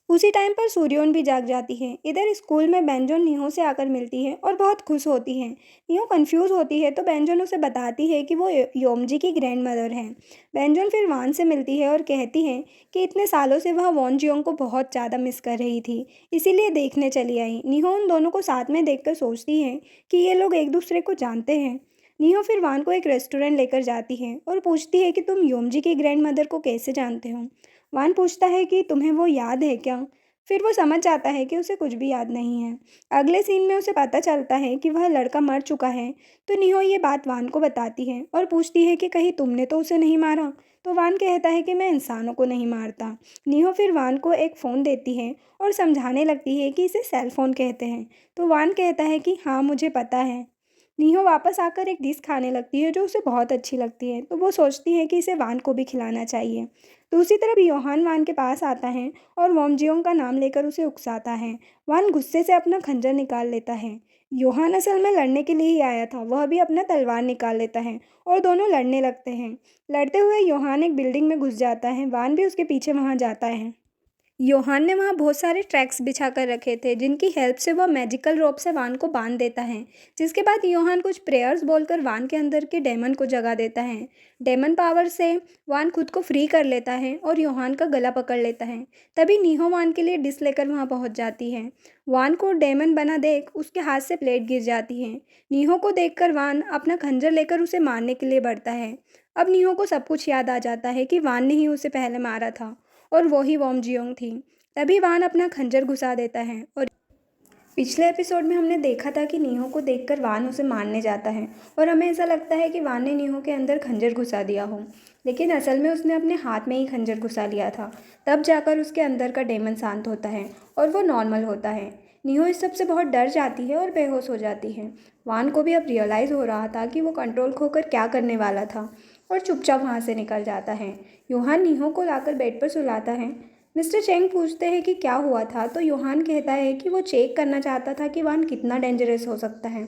उसी टाइम पर सूर्योन भी जाग जाती है। इधर स्कूल में बेंजोन निहो से आकर मिलती है और बहुत खुश होती है। निहो कंफ्यूज होती है तो बेंजोन उसे बताती है कि वो योमजी की ग्रैंड मदर हैं। बेंजोन फिर वान से मिलती है और कहती है कि इतने सालों से वह वॉन जियोंग को बहुत ज़्यादा मिस कर रही थी, इसीलिए देखने चली आई। निहो उन दोनों को साथ में देखकर सोचती है कि ये लोग एक दूसरे को जानते हैं। निहो फिर वान को एक रेस्टोरेंट लेकर जाती है और पूछती है कि तुम योमजी की ग्रैंड मदर को कैसे जानते हो। वान पूछता है कि तुम्हें वो याद है क्या। फिर वो समझ जाता है कि उसे कुछ भी याद नहीं है। अगले सीन में उसे पता चलता है कि वह लड़का मर चुका है। तो निहो ये बात वान को बताती है और पूछती है कि कहीं तुमने तो उसे नहीं मारा। तो वान कहता है कि मैं इंसानों को नहीं मारता। निहो फिर वान को एक फ़ोन देती है और समझाने लगती है कि इसे सेल फ़ोन कहते हैं। तो वान कहता है कि हाँ, मुझे पता है। नीहो वापस आकर एक डिश खाने लगती है जो उसे बहुत अच्छी लगती है, तो वो सोचती है कि इसे वान को भी खिलाना चाहिए। दूसरी तरफ योहान वान के पास आता है और वॉमजियोंग का नाम लेकर उसे उकसाता है। वान गुस्से से अपना खंजर निकाल लेता है। योहान असल में लड़ने के लिए ही आया था, वह भी अपना तलवार निकाल लेता है और दोनों लड़ने लगते हैं। लड़ते हुए योहान एक बिल्डिंग में घुस जाता है, वान भी उसके पीछे वहाँ जाता है। योहान ने वहाँ बहुत सारे ट्रैक्स बिछा कर रखे थे जिनकी हेल्प से वह मैजिकल रोप से वान को बांध देता है। जिसके बाद योहान कुछ प्रेयर्स बोलकर वान के अंदर के डेमन को जगा देता है। डेमन पावर से वान खुद को फ्री कर लेता है और योहान का गला पकड़ लेता है। तभी नीहो वान के लिए डिश लेकर वहाँ पहुँच जाती है। वान को डेमन बना देख उसके हाथ से प्लेट गिर जाती है। नीहो को देखकर वान अपना खंजर लेकर उसे मारने के लिए बढ़ता है। अब नीहो को सब कुछ याद आ जाता है कि वान ने ही उसे पहले मारा था और वो ही वॉमजियोंग थी। तभी वान अपना खंजर घुसा देता है और पिछले एपिसोड में हमने देखा था कि नीहो को देखकर वान उसे मारने जाता है और हमें ऐसा लगता है कि वान ने नीहो के अंदर खंजर घुसा दिया हो, लेकिन असल में उसने अपने हाथ में ही खंजर घुसा लिया था। तब जाकर उसके अंदर का डेमन शांत होता है और वो नॉर्मल होता है। नीहो इस सब से बहुत डर जाती है और बेहोश हो जाती है। वान को भी अब रियलाइज़ हो रहा था कि वो कंट्रोल खोकर क्या करने वाला था और चुपचाप वहाँ से निकल जाता है। योहान नीहो को लाकर बेड पर सुलाता है। मिस्टर चेंग पूछते हैं कि क्या हुआ था, तो योहान कहता है कि वो चेक करना चाहता था कि वान कितना डेंजरस हो सकता है,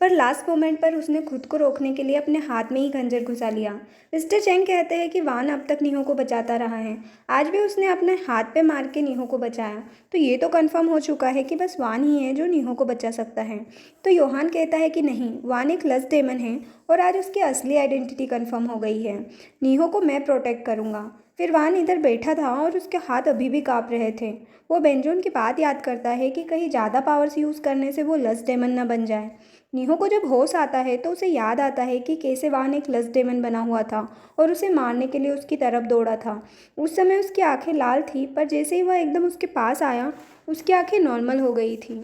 पर लास्ट मोमेंट पर उसने खुद को रोकने के लिए अपने हाथ में ही खंजर घुसा लिया। मिस्टर चेंग कहते हैं कि वान अब तक नीहो को बचाता रहा है, आज भी उसने अपने हाथ पे मार के नीहो को बचाया, तो ये तो कंफर्म हो चुका है कि बस वान ही है जो नीहो को बचा सकता है। तो योहान कहता है कि नहीं, वान एक लस्ट डेमन है और आज उसकी असली आइडेंटिटी कंफर्म हो गई है। नीहो को मैं प्रोटेक्ट करूँगा। फिर वान इधर बैठा था और उसके हाथ अभी भी काँप रहे थे। वो बेंजोन की बात याद करता है कि कहीं ज़्यादा पावर्स यूज़ करने से वो लस्ट डेमन न बन जाए। नीहो को जब होश आता है तो उसे याद आता है कि कैसे वान एक लस्ट डेमन बना हुआ था और उसे मारने के लिए उसकी तरफ दौड़ा था। उस समय उसकी आंखें लाल थी, पर जैसे ही वह एकदम उसके पास आया उसकी आंखें नॉर्मल हो गई थी।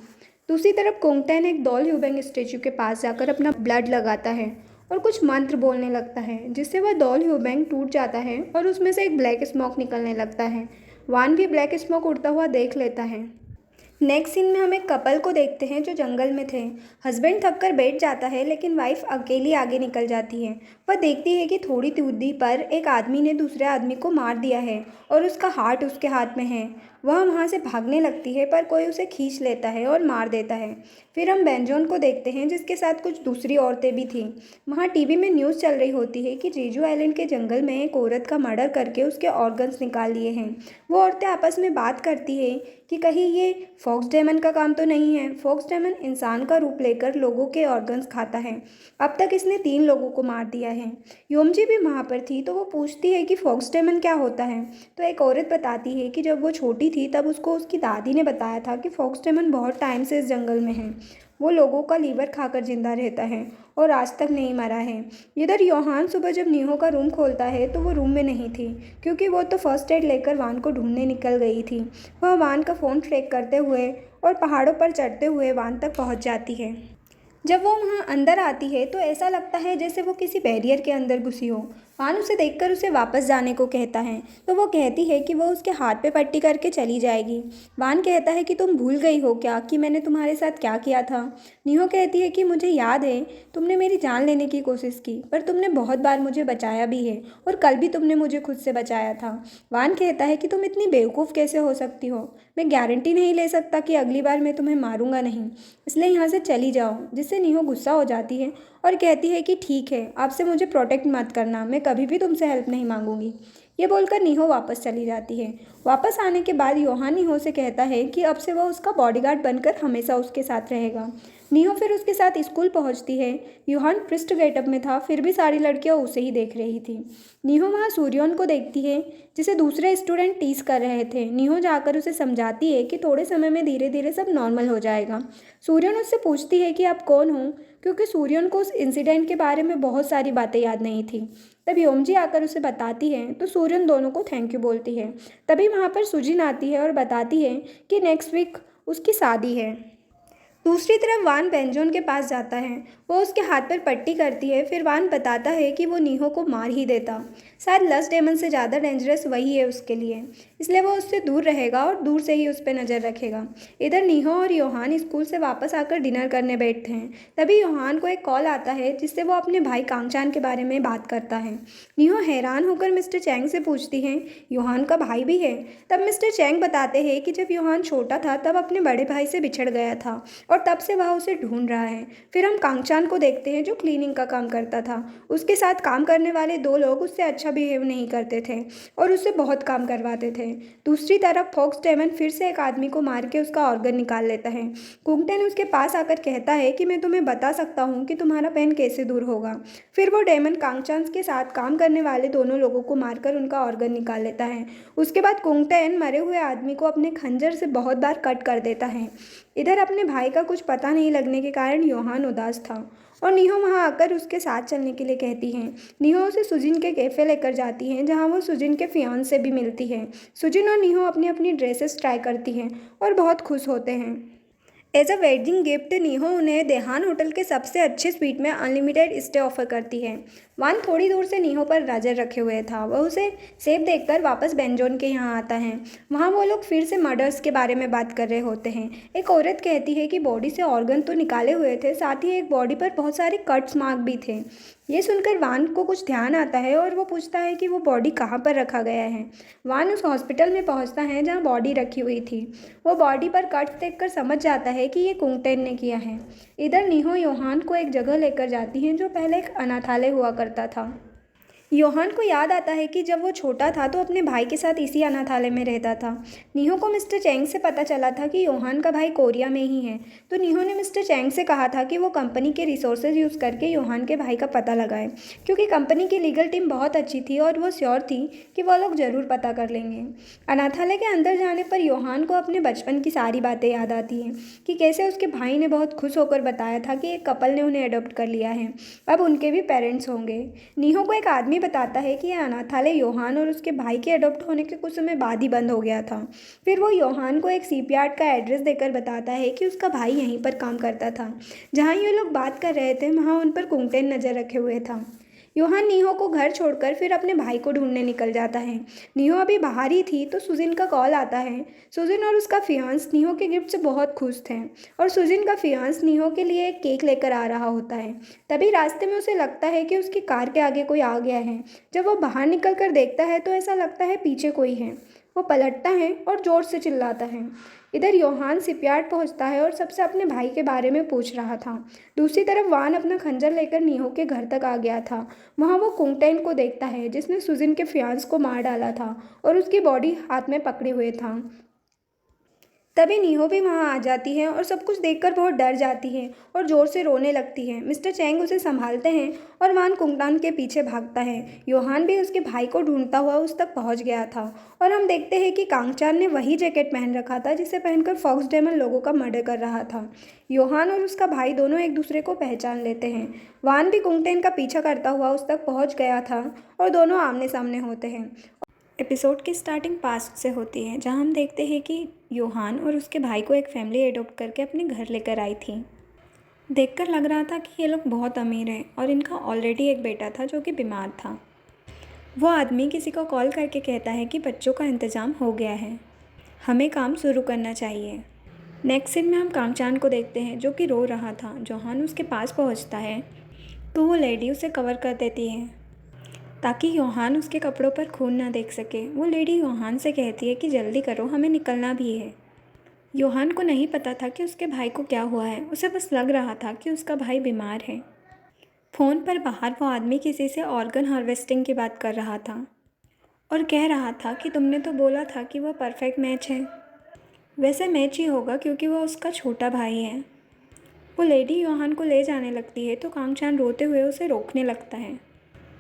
दूसरी तरफ कोंगटैन एक डॉल ह्यूबेंग स्टेचू के पास जाकर अपना ब्लड लगाता है और कुछ मंत्र बोलने लगता है, जिससे वह डॉल ह्यूबेंग टूट जाता है और उसमें से एक ब्लैक स्मोक निकलने लगता है। वान भी ब्लैक स्मोक उड़ता हुआ देख लेता है। नेक्स्ट सीन में हम एक कपल को देखते हैं जो जंगल में थे। हस्बैंड थक कर बैठ जाता है लेकिन वाइफ अकेली आगे निकल जाती है। वह देखती है कि थोड़ी दूरी पर एक आदमी ने दूसरे आदमी को मार दिया है और उसका हार्ट उसके हाथ में है। वह वहाँ से भागने लगती है पर कोई उसे खींच लेता है और मार देता है। फिर हम बेंजोन को देखते हैं जिसके साथ कुछ दूसरी औरतें भी थीं। वहाँ टीवी में न्यूज़ चल रही होती है कि जेजू आइलैंड के जंगल में एक औरत का मर्डर करके उसके ऑर्गन्स निकाल लिए हैं। वो औरतें आपस में बात करती है कि कहीं ये फॉक्स डेमन का काम तो नहीं है। फॉक्स डेमन इंसान का रूप लेकर लोगों के ऑर्गन्स खाता है। अब तक इसने 3 लोगों को मार दिया है। योमजी भी वहाँ पर थी तो वो पूछती है कि फॉक्स डेमन क्या होता है। तो एक औरत बताती है कि जब वो छोटी थी तब उसको उसकी दादी ने बताया था कि फॉक्स डेमन बहुत टाइम से इस जंगल में है। वो लोगों का लीवर खाकर जिंदा रहता है और आज तक नहीं मरा है। इधर योहान सुबह जब नीहो का रूम खोलता है तो वो रूम में नहीं थी, क्योंकि वो तो फर्स्ट एड लेकर वान को ढूंढने निकल गई थी। वह वान का फ़ोन ट्रैक करते हुए और पहाड़ों पर चढ़ते हुए वान तक पहुंच जाती है। जब वो वहाँ अंदर आती है तो ऐसा लगता है जैसे वो किसी बैरियर के अंदर घुसी हो। वान उसे देखकर उसे वापस जाने को कहता है तो वो कहती है कि वो उसके हाथ पे पट्टी करके चली जाएगी। वान कहता है कि तुम भूल गई हो क्या कि मैंने तुम्हारे साथ क्या किया था। नीहो कहती है कि मुझे याद है, तुमने मेरी जान लेने की कोशिश की पर तुमने बहुत बार मुझे बचाया भी है और कल भी तुमने मुझे खुद से बचाया था। वान कहता है कि तुम इतनी बेवकूफ़ कैसे हो सकती हो। मैं गारंटी नहीं ले सकता कि अगली बार मैं तुम्हें मारूंगा नहीं, इसलिए यहाँ से चली जाओ। जिससे नीहो गुस्सा हो जाती है और कहती है कि ठीक है, आपसे मुझे प्रोटेक्ट मत करना, मैं कभी भी तुमसे हेल्प नहीं मांगूंगी। ये बोलकर नीहो वापस चली जाती है। वापस आने के बाद योहान नीहो से कहता है कि अब से वह उसका बॉडीगार्ड बनकर हमेशा उसके साथ रहेगा। नीहो फिर उसके साथ स्कूल पहुंचती है। योहान पृष्ठ गेटअप में था, फिर भी सारी लड़कियां उसे ही देख रही थी। नीहो वहाँ सूर्योन को देखती है जिसे दूसरे स्टूडेंट टीज कर रहे थे। नीहो जाकर उसे समझाती है कि थोड़े समय में धीरे धीरे सब नॉर्मल हो जाएगा। सूर्योन उससे पूछती है कि आप कौन हो, क्योंकि सूर्योन को उस इंसिडेंट के बारे में बहुत सारी बातें याद नहीं थी। तब योमजी आकर उसे बताती है तो सूर्योन दोनों को थैंक यू बोलती है। तभी वहाँ पर सुजिन आती है और बताती है कि नेक्स्ट वीक उसकी शादी है। दूसरी तरफ वान बेंजोन के पास जाता है। वो उसके हाथ पर पट्टी करती है। फिर वान बताता है कि वो नीहो को मार ही देता। शायद लस्ट डेमन से ज़्यादा डेंजरस वही है उसके लिए, इसलिए वो उससे दूर रहेगा और दूर से ही उस पर नज़र रखेगा। इधर नीहो और योहान स्कूल से वापस आकर डिनर करने बैठते हैं। तभी योहान को एक कॉल आता है जिससे वो अपने भाई कांगचान के बारे में बात करता है। नीहो हैरान होकर मिस्टर चैंग से पूछती है, योहान का भाई भी है? तब मिस्टर चैंग बताते हैं कि जब योहान छोटा था तब अपने बड़े भाई से बिछड़ गया था और और तब से वह उसे ढूंढ रहा है। फिर हम कांगचान को देखते हैं जो क्लीनिंग का काम करता था। उसके साथ काम करने वाले दो लोग उससे अच्छा बिहेव नहीं करते थे और उससे बहुत काम करवाते थे। दूसरी तरफ फोक्स डेमन फिर से एक आदमी को मार के उसका ऑर्गन निकाल लेता है। कुंगटेन उसके पास आकर कहता है कि मैं तुम्हें बता सकता हूँ कि तुम्हारा पेन कैसे दूर होगा। फिर वो डेमन कांगचान के साथ काम करने वाले दोनों लोगों को मारकर उनका ऑर्गन निकाल लेता है। उसके बाद कुंगटेन मरे हुए आदमी को अपने खंजर से बहुत बार कट कर देता है। इधर अपने भाई का कुछ पता नहीं लगने के कारण योहान उदास था और नीहो वहां आकर उसके साथ चलने के लिए कहती है। नीहो उसे सुजिन के कैफे लेकर जाती है जहां वो सुजिन के फियांस से भी मिलती है। सुजिन और नीहो अपनी अपनी ड्रेसेस ट्राई करती हैं और बहुत खुश होते हैं। एज अ वेडिंग गिफ्ट नीहो उन्हें देहान होटल के सबसे अच्छे स्वीट में अनलिमिटेड स्टे ऑफर करती है। वान थोड़ी दूर से नीहो पर नजर रखे हुए था। वह उसे सेब देखकर वापस बेंजोन के यहाँ आता है। वहाँ वो लोग फिर से मर्डर्स के बारे में बात कर रहे होते हैं। एक औरत कहती है कि बॉडी से ऑर्गन तो निकाले हुए थे, साथ ही एक बॉडी पर बहुत सारे कट्स मार्क भी थे। ये सुनकर वान को कुछ ध्यान आता है और वो पूछता है कि वो बॉडी कहाँ पर रखा गया है। वान उस हॉस्पिटल में पहुँचता है जहाँ बॉडी रखी हुई थी। वो बॉडी पर कट्स देखकर समझ जाता है कि ये कुंगटेन ने किया है। इधर नीहो योहान को एक जगह लेकर जाती हैं जो पहले एक अनाथालय हुआ करता था। योहान को याद आता है कि जब वो छोटा था तो अपने भाई के साथ इसी अनाथालय में रहता था। नीहो को मिस्टर चैंग से पता चला था कि योहान का भाई कोरिया में ही है, तो नीहो ने मिस्टर चैंग से कहा था कि वो कंपनी के रिसोर्सेज यूज़ करके योहान के भाई का पता लगाए, क्योंकि कंपनी की लीगल टीम बहुत अच्छी थी और वो श्योर थी कि वो लोग ज़रूर पता कर लेंगे। अनाथालय के अंदर जाने पर योहान को अपने बचपन की सारी बातें याद आती हैं कि कैसे उसके भाई ने बहुत खुश होकर बताया था कि एक कपल ने उन्हें अडॉप्ट कर लिया है, अब उनके भी पेरेंट्स होंगे। नीहो को एक आदमी बताता है कि यह अनाथालय योहान और उसके भाई के अडॉप्ट होने के कुछ समय बाद ही बंद हो गया था। फिर वो योहान को एक सीपयार्ड का एड्रेस देकर बताता है कि उसका भाई यहीं पर काम करता था। जहाँ ये लोग बात कर रहे थे वहाँ उन पर कुंगटेन नज़र रखे हुए था। योहान नीहो को घर छोड़कर फिर अपने भाई को ढूंढने निकल जाता है। नीहो अभी बाहर ही थी तो सुजिन का कॉल आता है। सुजिन और उसका फियांस नीहो के गिफ्ट से बहुत खुश थे और सुजिन का फियांस नीहो के लिए एक केक लेकर आ रहा होता है। तभी रास्ते में उसे लगता है कि उसकी कार के आगे कोई आ गया है। जब वो बाहर निकल कर देखता है तो ऐसा लगता है पीछे कोई है। वो पलटता है और ज़ोर से चिल्लाता है। इधर योहान शिपयार्ड पहुंचता है और सबसे अपने भाई के बारे में पूछ रहा था। दूसरी तरफ वान अपना खंजर लेकर नीहो के घर तक आ गया था। वहाँ वो कुंगटेन को देखता है जिसने सुजिन के फियांस को मार डाला था और उसकी बॉडी हाथ में पकड़े हुए था। तभी नीहो भी वहाँ आ जाती है और सब कुछ देखकर बहुत डर जाती है और ज़ोर से रोने लगती है। मिस्टर चैंग उसे संभालते हैं और वान कुंगटान के पीछे भागता है। योहान भी उसके भाई को ढूंढता हुआ उस तक पहुँच गया था और हम देखते हैं कि कांगचान ने वही जैकेट पहन रखा था जिसे पहनकर फॉक्स डेमन लोगों का मर्डर कर रहा था। योहान और उसका भाई दोनों एक दूसरे को पहचान लेते हैं। वान भी कुंगटेन का पीछा करता हुआ उस तक पहुँच गया था और दोनों आमने सामने होते हैं। एपिसोड की स्टार्टिंग पास्ट से होती है जहां हम देखते हैं कि योहान और उसके भाई को एक फैमिली एडॉप्ट करके अपने घर लेकर आई थी। देखकर लग रहा था कि ये लोग बहुत अमीर हैं और इनका ऑलरेडी एक बेटा था जो कि बीमार था। वो आदमी किसी को कॉल करके कहता है कि बच्चों का इंतज़ाम हो गया है, हमें काम शुरू करना चाहिए। नेक्स्ट सीन में हम कांगचान को देखते हैं जो कि रो रहा था। जोहान उसके पास पहुंचता है तो वो लेडी उसे कवर कर देती है ताकि योहान उसके कपड़ों पर खून ना देख सके। वो लेडी योहान से कहती है कि जल्दी करो, हमें निकलना भी है। योहान को नहीं पता था कि उसके भाई को क्या हुआ है, उसे बस लग रहा था कि उसका भाई बीमार है। फ़ोन पर बाहर वो आदमी किसी से ऑर्गन हार्वेस्टिंग की बात कर रहा था और कह रहा था कि तुमने तो बोला था कि वह परफेक्ट मैच है। वैसे मैच ही होगा क्योंकि वह उसका छोटा भाई है। वो लेडी योहान को ले जाने लगती है तो कांगचान रोते हुए उसे रोकने लगता है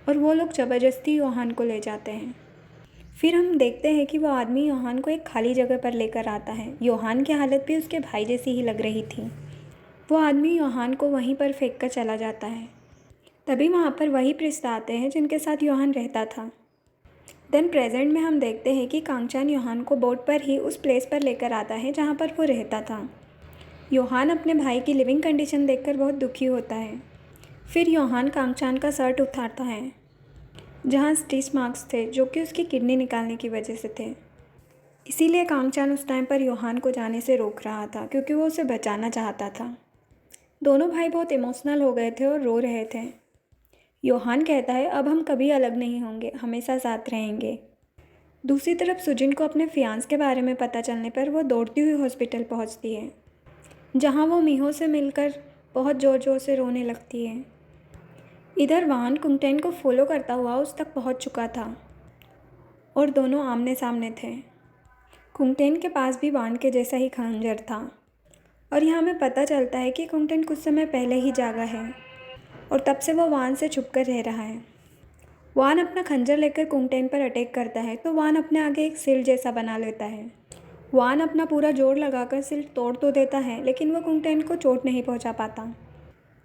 और वो लोग ज़बरदस्ती योहान को ले जाते हैं। फिर हम देखते हैं कि वो आदमी योहान को एक खाली जगह पर लेकर आता है। योहान की हालत भी उसके भाई जैसी ही लग रही थी। वो आदमी योहान को वहीं पर फेंक कर चला जाता है। तभी वहाँ पर वही प्रिस्ट आते हैं जिनके साथ योहान रहता था। देन प्रेजेंट में हम देखते हैं कि कांगचान योहान को बोट पर ही उस प्लेस पर लेकर आता है जहाँ पर वो रहता था। योहान अपने भाई की लिविंग कंडीशन देखकर बहुत दुखी होता है। फिर योहान कांगचान का शर्ट उतारता है जहाँ स्टिच मार्क्स थे जो कि उसकी किडनी निकालने की वजह से थे। इसीलिए कांगचान उस टाइम पर योहान को जाने से रोक रहा था क्योंकि वो उसे बचाना चाहता था। दोनों भाई बहुत इमोशनल हो गए थे और रो रहे थे। योहान कहता है अब हम कभी अलग नहीं होंगे, हमेशा साथ रहेंगे। दूसरी तरफ सुजिन को अपने फियांस के बारे में पता चलने पर वो दौड़ती हुई हॉस्पिटल पहुंचती है। जहाँ वो मीहो से मिलकर बहुत ज़ोर ज़ोर से रोने लगती है। इधर वान कुंगटेन को फॉलो करता हुआ उस तक पहुँच चुका था और दोनों आमने सामने थे। कुंगटेन के पास भी वान के जैसा ही खंजर था और यहाँ हमें पता चलता है कि कुंगटेन कुछ समय पहले ही जागा है और तब से वो वान से छुपकर रह रहा है। वान अपना खंजर लेकर कुंगटेन पर अटैक करता है तो वान अपने आगे एक सिल जैसा बना लेता है। वान अपना पूरा जोर लगाकर सिल तोड़ तो देता है लेकिन वो कुंगटेन को चोट नहीं पहुंचा पाता।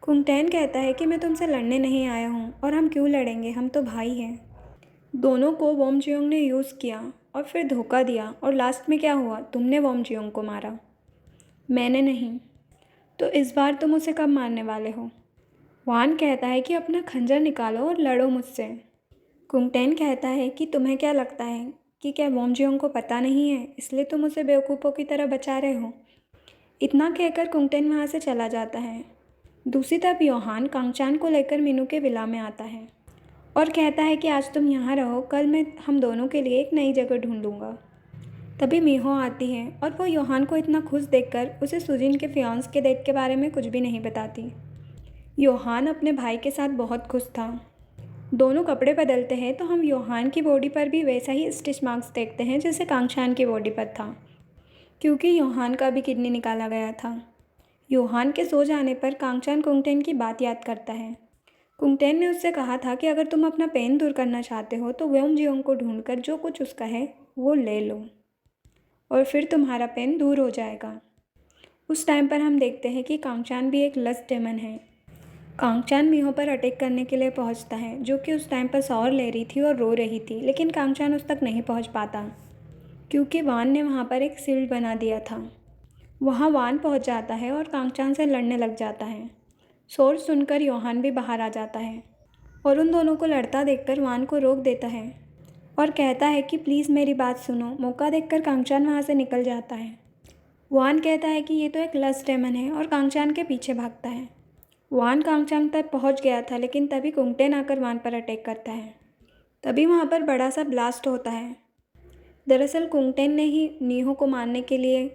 कुंगटेन कहता है कि मैं तुमसे लड़ने नहीं आया हूँ और हम क्यों लड़ेंगे, हम तो भाई हैं। दोनों को वोमजियोंग ने यूज़ किया और फिर धोखा दिया और लास्ट में क्या हुआ, तुमने वोमजियोंग को मारा, मैंने नहीं। तो इस बार तुम उसे कब मारने वाले हो? वान कहता है कि अपना खंजर निकालो और लड़ो मुझसे। कुंगटेन कहता है कि तुम्हें क्या लगता है कि क्या वोमजियोंग को पता नहीं है, इसलिए तुम उसे बेवकूफ़ों की तरह बचा रहे हो। इतना कहकर कुंगटेन वहाँ से चला जाता है। दूसरी तरफ योहान कांगचान को लेकर मीनू के विला में आता है और कहता है कि आज तुम यहाँ रहो, कल मैं हम दोनों के लिए एक नई जगह ढूंढूंगा। तभी मीहो आती है और वो योहान को इतना खुश देखकर उसे सुजिन के फियांस के डेट के बारे में कुछ भी नहीं बताती। योहान अपने भाई के साथ बहुत खुश था। दोनों कपड़े बदलते हैं तो हम योहान की बॉडी पर भी वैसा ही स्टिच मार्क्स देखते हैं जैसे कांगचान की बॉडी पर था, क्योंकि योहान का भी किडनी निकाला गया था। योहान के सो जाने पर कांगचान कुंगटेन की बात याद करता है। कुंगटेन ने उससे कहा था कि अगर तुम अपना पेन दूर करना चाहते हो तो वोमजियोंग को ढूंढकर जो कुछ उसका है वो ले लो और फिर तुम्हारा पेन दूर हो जाएगा। उस टाइम पर हम देखते हैं कि कांगचान भी एक लस्ट डेमन है। कांगचान मीहो पर अटैक करने के लिए पहुंचता है, जो कि उस टाइम पर सौर ले रही थी और रो रही थी, लेकिन कांगचान उस तक नहीं पहुंच पाता क्योंकि वान ने वहां पर एक शील्ड बना दिया था। वहां वान पहुंच जाता है और कांगचान से लड़ने लग जाता है। शोर सुनकर योहान भी बाहर आ जाता है और उन दोनों को लड़ता देखकर वान को रोक देता है और कहता है कि प्लीज़ मेरी बात सुनो। मौका देखकर कांगचान वहाँ से निकल जाता है। वान कहता है कि ये तो एक लस्ट डेमन है और कांगचान के पीछे भागता है। वान कांगचान तक पहुँच गया था लेकिन तभी कुंगटेन आकर वान पर अटैक करता है। तभी वहाँ पर बड़ा सा ब्लास्ट होता है। दरअसल कुंगटेन ने ही मीहो को मारने के लिए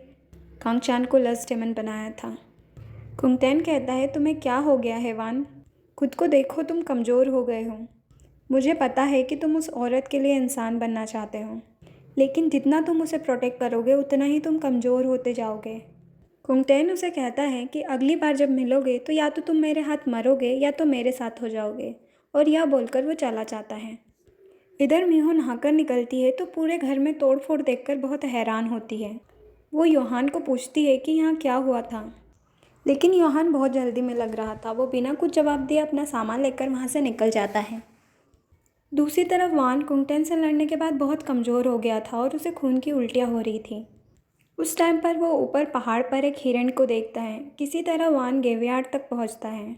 कांगचान को लस्ट डेमन बनाया था। कुंगटेन कहता है तुम्हें क्या हो गया है वान, खुद को देखो, तुम कमज़ोर हो गए हो। मुझे पता है कि तुम उस औरत के लिए इंसान बनना चाहते हो, लेकिन जितना तुम उसे प्रोटेक्ट करोगे उतना ही तुम कमज़ोर होते जाओगे। कुंगटेन उसे कहता है कि अगली बार जब मिलोगे तो या तो तुम मेरे हाथ मरोगे या तो मेरे साथ हो जाओगे, और यह बोलकर वो चला जाता है। इधर मीहो नहाकर निकलती है तो पूरे घर में तोड़ फोड़ देखकर बहुत हैरान होती है। वो योहान को पूछती है कि यहाँ क्या हुआ था, लेकिन योहान बहुत जल्दी में लग रहा था। वो बिना कुछ जवाब दिए अपना सामान लेकर वहाँ से निकल जाता है। दूसरी तरफ वान कुंगटेन से लड़ने के बाद बहुत कमज़ोर हो गया था और उसे खून की उल्टियाँ हो रही थी। उस टाइम पर वो ऊपर पहाड़ पर एक हिरण को देखता है। किसी तरह वान ग्रेवयार्ड तक पहुँचता है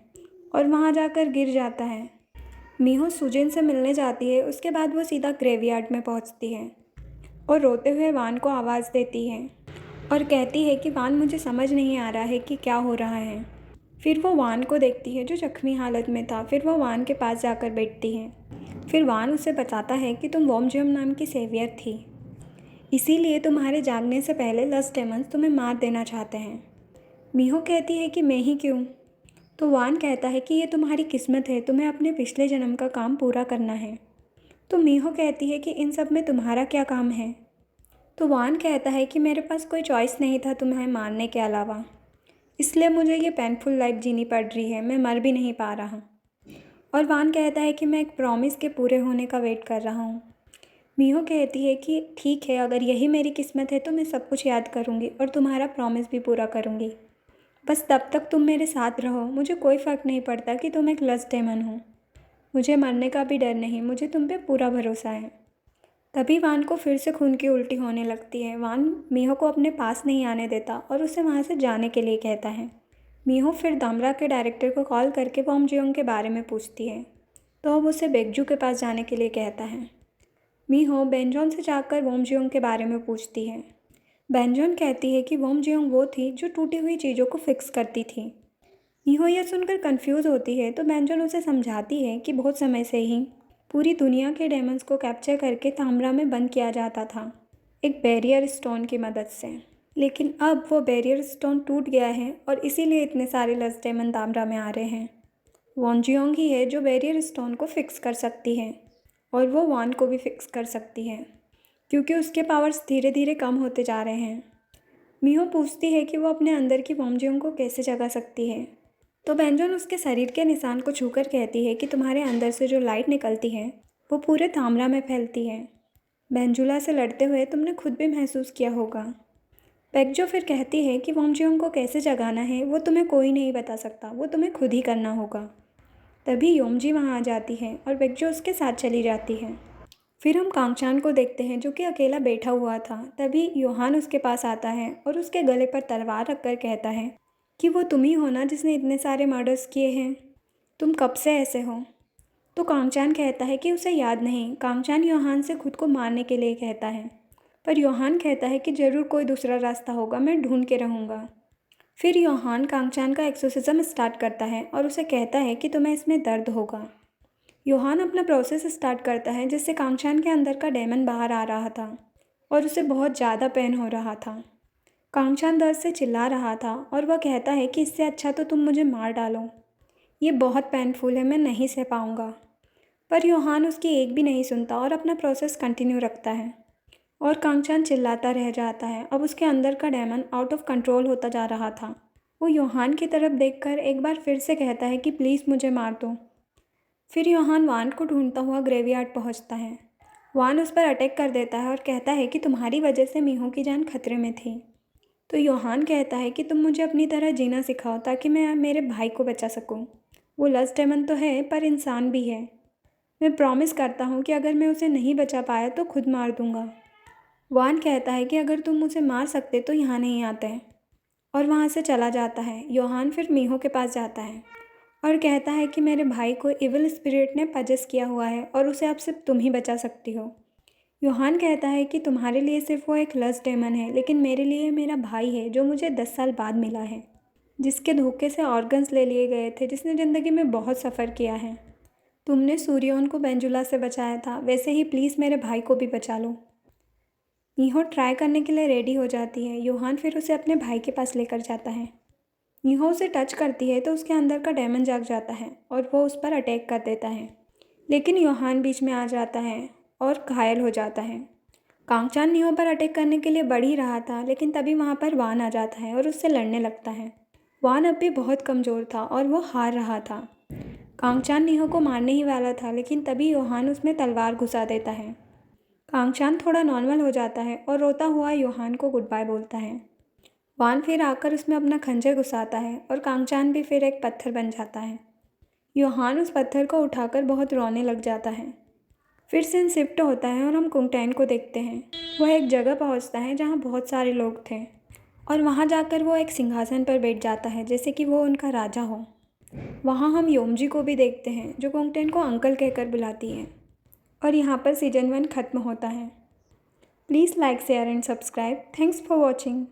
और वहाँ जाकर गिर जाता है। मीहो सुजिन से मिलने जाती है, उसके बाद वो सीधा ग्रेवयार्ड में पहुँचती है और रोते हुए वान को आवाज़ देती है और कहती है कि वान मुझे समझ नहीं आ रहा है कि क्या हो रहा है। फिर वो वान को देखती है जो जख्मी हालत में था। फिर वो वान के पास जाकर बैठती है। फिर वान उसे बताता है कि तुम वोमजियोंग नाम की सेवियर थी, इसीलिए तुम्हारे जागने से पहले लस्ट डेमन्स तुम्हें मार देना चाहते हैं। मीहो कहती है कि मैं ही क्यों? तो वान कहता है कि ये तुम्हारी किस्मत है, तुम्हें अपने पिछले जन्म का काम पूरा करना है। तो मीहो कहती है कि इन सब में तुम्हारा क्या काम है? तो वान कहता है कि मेरे पास कोई चॉइस नहीं था तुम्हें मारने के अलावा, इसलिए मुझे ये पेनफुल लाइफ जीनी पड़ रही है, मैं मर भी नहीं पा रहा। और वान कहता है कि मैं एक प्रॉमिस के पूरे होने का वेट कर रहा हूँ। मीहो कहती है कि ठीक है, अगर यही मेरी किस्मत है तो मैं सब कुछ याद करूँगी और तुम्हारा प्रॉमिस भी पूरा करूँगी। बस तब तक तुम मेरे साथ रहो, मुझे कोई फ़र्क नहीं पड़ता कि तुम एक लस्ट डेमन हो। मुझे मरने का भी डर नहीं, मुझे तुम पे पूरा भरोसा है। तभी वान को फिर से खून की उल्टी होने लगती है। वान मीहो को अपने पास नहीं आने देता और उसे वहाँ से जाने के लिए कहता है। मीहो फिर दामरा के डायरेक्टर को कॉल करके वोमजियोंग के बारे में पूछती है, तो अब उसे बेगजू के पास जाने के लिए कहता है। मीहो बेंजोन से जाकर वोमजियोंग के बारे में पूछती है। बेंजोन कहती है कि वोमजियोंग वो थी जो टूटी हुई चीज़ों को फिक्स करती थी। मीहो यह सुनकर कंफ्यूज होती है तो बेंजोन उसे समझाती है कि बहुत समय से ही पूरी दुनिया के डेमन्स को कैप्चर करके तामरा में बंद किया जाता था, एक बैरियर स्टोन की मदद से। लेकिन अब वो बैरियर स्टोन टूट गया है और इसीलिए इतने सारे लस्ट डेमन तामरा में आ रहे हैं। वॉन जियोंग ही है जो बैरियर स्टोन को फिक्स कर सकती है और वो वान को भी फिक्स कर सकती है क्योंकि उसके पावर्स धीरे धीरे कम होते जा रहे हैं। मीहो पूछती है कि वो अपने अंदर की वॉन जियोंग को कैसे जगा सकती है, तो बेंजोन उसके शरीर के निशान को छूकर कहती है कि तुम्हारे अंदर से जो लाइट निकलती है वो पूरे तामरा में फैलती है। बेंजुला से लड़ते हुए तुमने खुद भी महसूस किया होगा। बेकजो फिर कहती है कि वॉन्जियोंग को कैसे जगाना है वो तुम्हें कोई नहीं बता सकता, वो तुम्हें खुद ही करना होगा। तभी योमजी वहाँ आ जाती है और बेकजो उसके साथ चली जाती है। फिर हम कांगचान को देखते हैं जो कि अकेला बैठा हुआ था। तभी योहान उसके पास आता है और उसके गले पर तलवार रखकर कहता है कि वो तुम ही हो ना जिसने इतने सारे मर्डर्स किए हैं, तुम कब से ऐसे हो। तो कांगचान कहता है कि उसे याद नहीं। कांगचान योहान से खुद को मारने के लिए कहता है, पर योहान कहता है कि ज़रूर कोई दूसरा रास्ता होगा, मैं ढूंढ के रहूँगा। फिर योहान कांगचान का एक्सोसिज्म स्टार्ट करता है और उसे कहता है कि तुम्हें इसमें दर्द होगा। योहान अपना प्रोसेस स्टार्ट करता है जिससे कांगचान के अंदर का डेमन बाहर आ रहा था और उसे बहुत ज़्यादा पेन हो रहा था। कांगचान दर्द से चिल्ला रहा था और वह कहता है कि इससे अच्छा तो तुम मुझे मार डालो, ये बहुत पेनफुल है, मैं नहीं सह पाऊँगा। पर योहान उसकी एक भी नहीं सुनता और अपना प्रोसेस कंटिन्यू रखता है और कांगचान चिल्लाता रह जाता है। अब उसके अंदर का डेमन आउट ऑफ कंट्रोल होता जा रहा था। वो योहान की तरफ देखकर एक बार फिर से कहता है कि प्लीज़ मुझे मार दो। फिर योहान वान को ढूंढता हुआ ग्रेवयार्ड पहुंचता है। वान उस पर अटैक कर देता है और कहता है कि तुम्हारी वजह से मीहो की जान खतरे में थी। तो योहान कहता है कि तुम मुझे अपनी तरह जीना सिखाओ ताकि मैं मेरे भाई को बचा सकूं। वो लस्ट डेमन तो है पर इंसान भी है। मैं प्रॉमिस करता हूँ कि अगर मैं उसे नहीं बचा पाया तो खुद मार दूंगा। वान कहता है कि अगर तुम उसे मार सकते तो यहाँ नहीं आते, और वहाँ से चला जाता है। योहान फिर मीहो के पास जाता है और कहता है कि मेरे भाई को इविल स्पिरिट ने पजेस किया हुआ है और उसे अब सिर्फ तुम ही बचा सकती हो। योहान कहता है कि तुम्हारे लिए सिर्फ वो एक लस्ट डेमन है, लेकिन मेरे लिए मेरा भाई है जो मुझे 10 साल बाद मिला है, जिसके धोखे से ऑर्गन्स ले लिए गए थे, जिसने ज़िंदगी में बहुत सफ़र किया है। तुमने सूर्योन को बेंजुला से बचाया था, वैसे ही प्लीज़ मेरे भाई को भी बचा लो। मीहो ट्राई करने के लिए रेडी हो जाती है। योहान फिर उसे अपने भाई के पास लेकर जाता है। मीहो उसे टच करती है तो उसके अंदर का डेमन जाग जाता है और वो उस पर अटैक कर देता है, लेकिन योहान बीच में आ जाता है और घायल हो जाता है। कांगचान मीहो पर अटैक करने के लिए बढ़ ही रहा था, लेकिन तभी वहाँ पर वान आ जाता है और उससे लड़ने लगता है। वान अब भी बहुत कमज़ोर था और वो हार रहा था। कांगचान मीहो को मारने ही वाला था, लेकिन तभी योहान उसमें तलवार घुसा देता है। कांगचान थोड़ा नॉर्मल हो जाता है और रोता हुआ योहान को गुड बाय बोलता है। वान फिर आकर उसमें अपना खंजर घुसाता है और कांगचान भी फिर एक पत्थर बन जाता है। योहान उस पत्थर को उठाकर बहुत रोने लग जाता है। फिर सीन शिफ्ट होता है और हम कुंगटैन को देखते हैं। वह एक जगह पहुंचता है जहां बहुत सारे लोग थे और वहां जाकर वो एक सिंहासन पर बैठ जाता है जैसे कि वो उनका राजा हो। वहां हम योमजी को भी देखते हैं जो कुंगटैन को अंकल कहकर बुलाती है। और यहाँ पर सीजन 1 ख़त्म होता है। Please like share and subscribe. Thanks for watching.